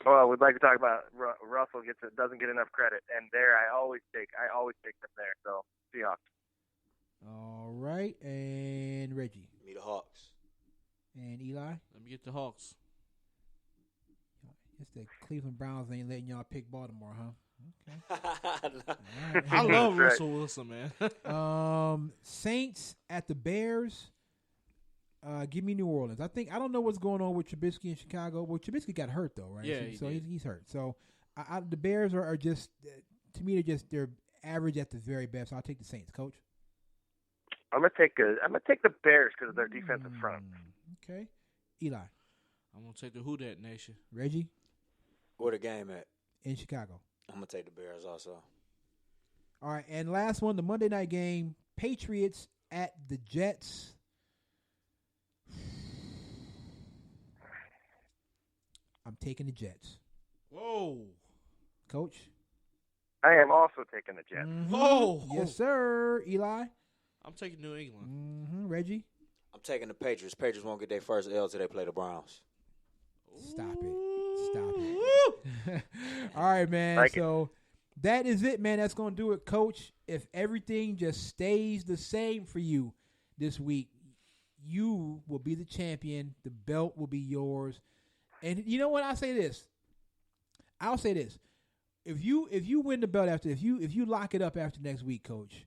Well, we'd like to talk about Russell doesn't get enough credit, and there I always take them there. So Seahawks. All right, and Reggie. Me the Hawks. And Eli. Let me get the Hawks. It's the Cleveland Browns ain't letting y'all pick Baltimore, huh? Okay. Right. I love Russell Wilson, man. Saints at the Bears. Give me New Orleans. I don't know what's going on with Trubisky in Chicago. Well, Trubisky got hurt though, right? Yeah, he's hurt. So the Bears are just, to me, they're average at the very best. I'll take the Saints. Coach. I'm gonna take the Bears because of their defensive front. Okay. Eli. I'm gonna take the Who Dat Nation. Reggie. Where the game at? In Chicago. I'm gonna take the Bears also. All right, and last one, the Monday night game, Patriots at the Jets. I'm taking the Jets. Whoa. Coach? I am also taking the Jets. Mm-hmm. Whoa. Yes, sir. Eli? I'm taking New England. Mm-hmm. Reggie? I'm taking the Patriots. Patriots won't get their first L till they play the Browns. Stop it. All right, man. So that is it, man. That's going to do it, Coach. If everything just stays the same for you this week, you will be the champion. The belt will be yours. And you know what? I'll say this. If you win the belt after, if you lock it up after next week, Coach,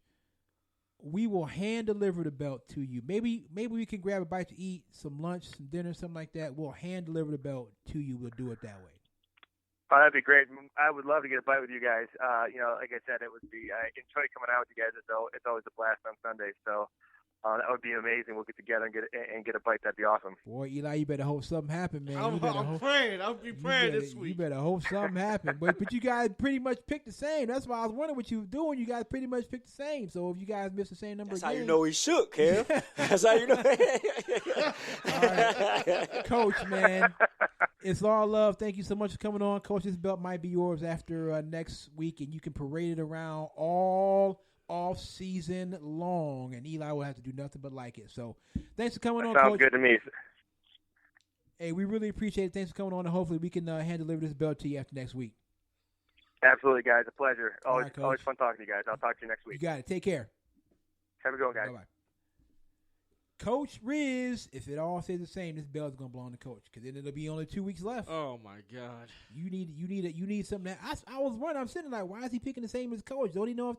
we will hand deliver the belt to you. Maybe we can grab a bite to eat, some lunch, some dinner, something like that. We'll hand deliver the belt to you. We'll do it that way. Oh, that'd be great. I would love to get a bite with you guys. Like I said, I enjoy coming out with you guys. It's always a blast on Sunday. So that would be amazing. We'll get together and get a bite. That'd be awesome. Boy, Eli, you better hope something happens, man. I'm praying. I'll be praying this week. You better hope something happens. But you guys pretty much picked the same. That's why I was wondering what you were doing. You guys pretty much picked the same. So if you guys miss the same number That's again. how you know he shook, Kev. That's how you know. All right. Coach, man, it's all love. Thank you so much for coming on. Coach, this belt might be yours after next week, and you can parade it around all off season long, and Eli will have to do nothing but like it. So thanks for coming on, Sounds Coach. good to me. Hey, we really appreciate it. Thanks for coming on, and hopefully we can hand deliver this belt to you after next week. Absolutely, guys. A pleasure. All right, Always fun talking to you guys. I'll talk to you next week. You got it. Take care. Have a good one, guys. Bye-bye. Coach Riz, if it all stays the same, this belt's gonna belong to Coach, because then it'll be only 2 weeks left. Oh my God! You need something that I was wondering. I'm sitting like, why is he picking the same as Coach? Don't he know if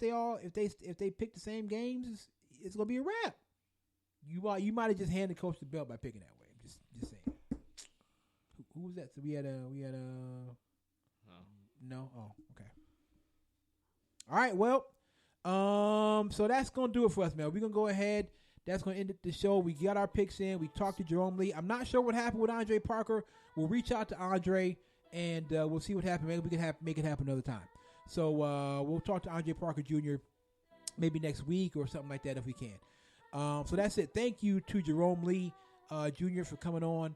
they pick the same games, it's gonna be a wrap? You might have just handed Coach the belt by picking that way. I'm just saying. Who was that? So we had no. Oh, okay. All right. Well, so that's gonna do it for us, man. We're gonna go ahead. That's going to end the show. We got our picks in. We talked to Jerome Lee. I'm not sure what happened with Andre Parker. We'll reach out to Andre, and we'll see what happened. Maybe we can make it happen another time. So we'll talk to Andre Parker Jr. maybe next week or something like that if we can. So that's it. Thank you to Jerome Lee Jr. for coming on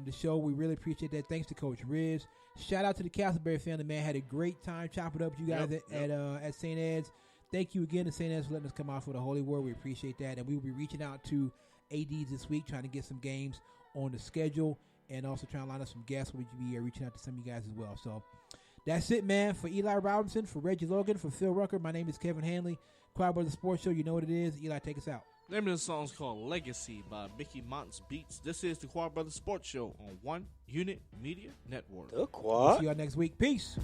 the show. We really appreciate that. Thanks to Coach Riz. Shout out to the Castleberry family, man. Had a great time chopping up with you guys at St. Ed's. Thank you again to St. Ed's for letting us come out for the Holy Word. We appreciate that. And we will be reaching out to ADs this week, trying to get some games on the schedule and also trying to line up some guests. We'll be reaching out to some of you guys as well. So that's it, man. For Eli Robinson, for Reggie Logan, for Phil Rucker, my name is Kevin Hanley. Choir Brothers Sports Show, you know what it is. Eli, take us out. The name of the song is called Legacy by Mickey Mounts Beats. This is the Choir Brothers Sports Show on One Unit Media Network. The Quad. See y'all next week. Peace.